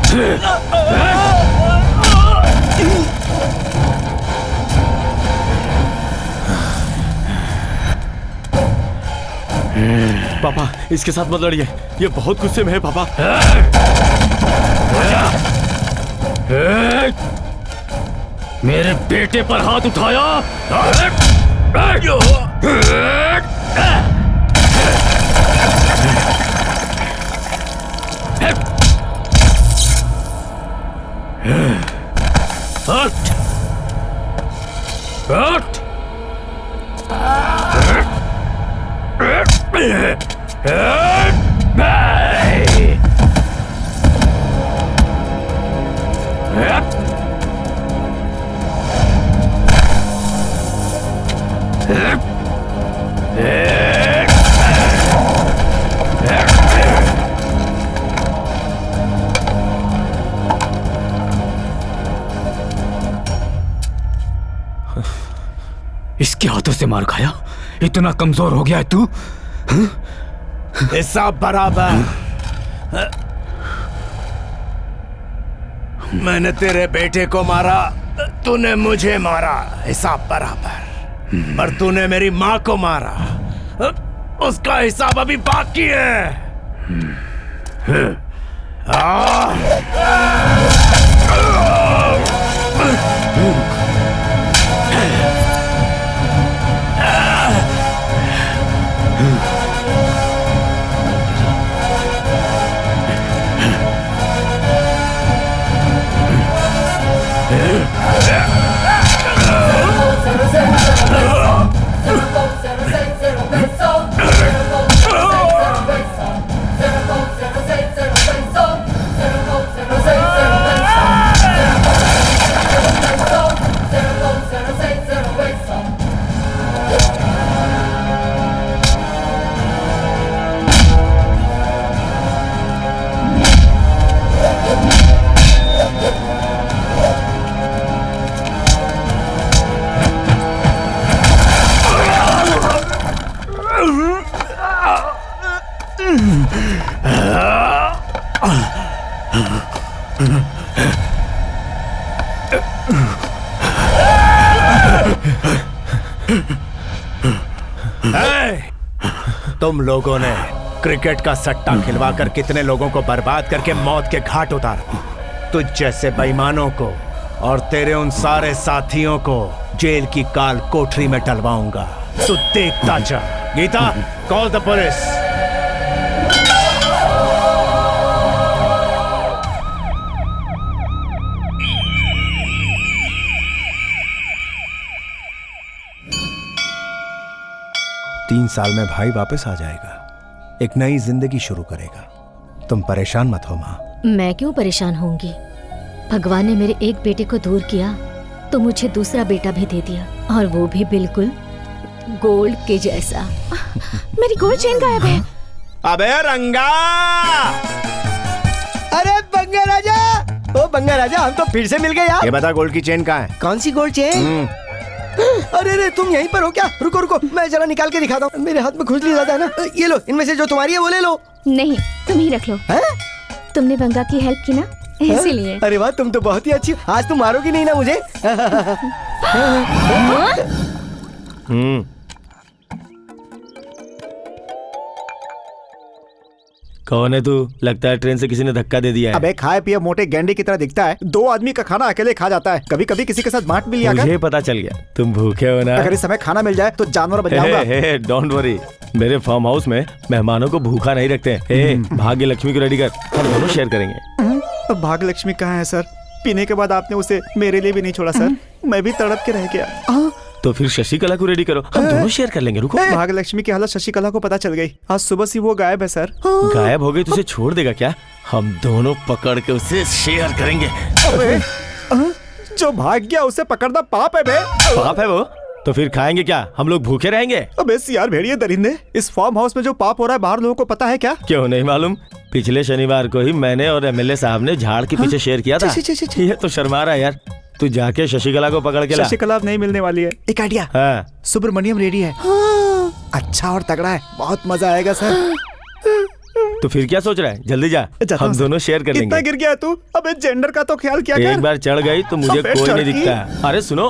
पापा इसके साथ मत लड़िए, ये बहुत गुस्से में है पापा। मेरे बेटे पर हाथ उठाया। इसके हाथों से मार खाया? इतना कमजोर हो गया है तू? हिसाब बराबर। मैंने तेरे बेटे को मारा, तूने मुझे मारा, हिसाब बराबर। पर तूने मेरी माँ को मारा, उसका हिसाब अभी बाकी है। तुम लोगों ने क्रिकेट का सट्टा खिलवाकर कितने लोगों को बर्बाद करके मौत के घाट उतारा। तुझ जैसे बेईमानों को और तेरे उन सारे साथियों को जेल की काल कोठरी में डलवाऊंगा। तू देखता जा। Geeta, call the police. तीन साल में भाई वापस आ जाएगा, एक नई जिंदगी शुरू करेगा। तुम परेशान मत हो माँ। मैं क्यों परेशान होंगी? भगवान ने मेरे एक बेटे को दूर किया तो मुझे दूसरा बेटा भी दे दिया, और वो भी बिल्कुल गोल्ड के जैसा। मेरी गोल्ड चेन गायब है। अबे रंगा! अरे बंगा राजा, ओ बंगा राजा, हम तो फिर से मिल गए यार। ये बता गोल्ड की चेन कहाँ है? कौन सी गोल्ड चेन? अरे अरे तुम यहीं पर हो क्या? रुको रुको, मैं जरा निकाल के दिखाता हूँ। मेरे हाथ में खुजली ज्यादा है ना। ये लो, इनमें से जो तुम्हारी है वो ले लो। नहीं, तुम ही रख लो। है? तुमने बंगा की हेल्प की ना, इसीलिए। अरे वाह, तुम तो बहुत ही अच्छी हो। आज तुम मारोगी नहीं ना मुझे? कौन है तू? लगता है ट्रेन से किसी ने धक्का दे दिया है। अबे खाए पिए मोटे गैंडे की तरह दिखता है। 2 आदमी का खाना अकेले खा जाता है। कभी कभी किसी के साथ बांट भी लिया कर। मुझे पता चल गया तुम भूखे हो ना। अगर इस समय खाना मिल जाए तो जानवर बन जाऊंगा। डोंट वरी, मेरे फार्म हाउस में मेहमानों को भूखा नहीं रखते। भाग्य लक्ष्मी को रेडी कर, हम दोनों शेयर करेंगे। भाग्य लक्ष्मी कहाँ है सर? पीने के बाद आपने उसे मेरे लिए भी नहीं छोड़ा सर। मैं भी तड़प के रह गया। तो फिर शशिकला को रेडी करो, हम दोनों शेयर कर लेंगे। रुको, भाग्य लक्ष्मी की हालत शशिकला को पता चल गई। आज सुबह से वो गायब है सर। गायब हो गई तो उसे छोड़ देगा क्या? हम दोनों पकड़ के उसे शेयर करेंगे। अबे, जो भाग गया उसे पकड़ना पाप है बे। पाप है वो? तो फिर खाएंगे क्या? हम लोग भूखे रहेंगे? अबे यार भेड़िए दरिंदे, इस फार्म हाउस में जो पाप हो रहा है बाहर लोगों को पता है क्या? क्यों नहीं मालूम? पिछले शनिवार को ही मैंने और एमएलए साहब ने झाड़ के पीछे शेयर किया था। ये तो शर्मा रहा है यार। तू जाके शशिकला को पकड़ के ला। शशिकला नहीं मिलने वाली है। एक आइडिया। हाँ। सुब्रमण्यम रेडी है। अच्छा और तगड़ा है, बहुत मजा आएगा सर। तो फिर क्या सोच रहा है? जल्दी जा, जाता हूँ हम सर। दोनों शेयर कर इतना लेंगे। गिर गया तू, अबे जेंडर का तो ख्याल किया एक कर। बार चढ़ गई तो मुझे अबे कोई नहीं टर्की। दिखता। अरे सुनो,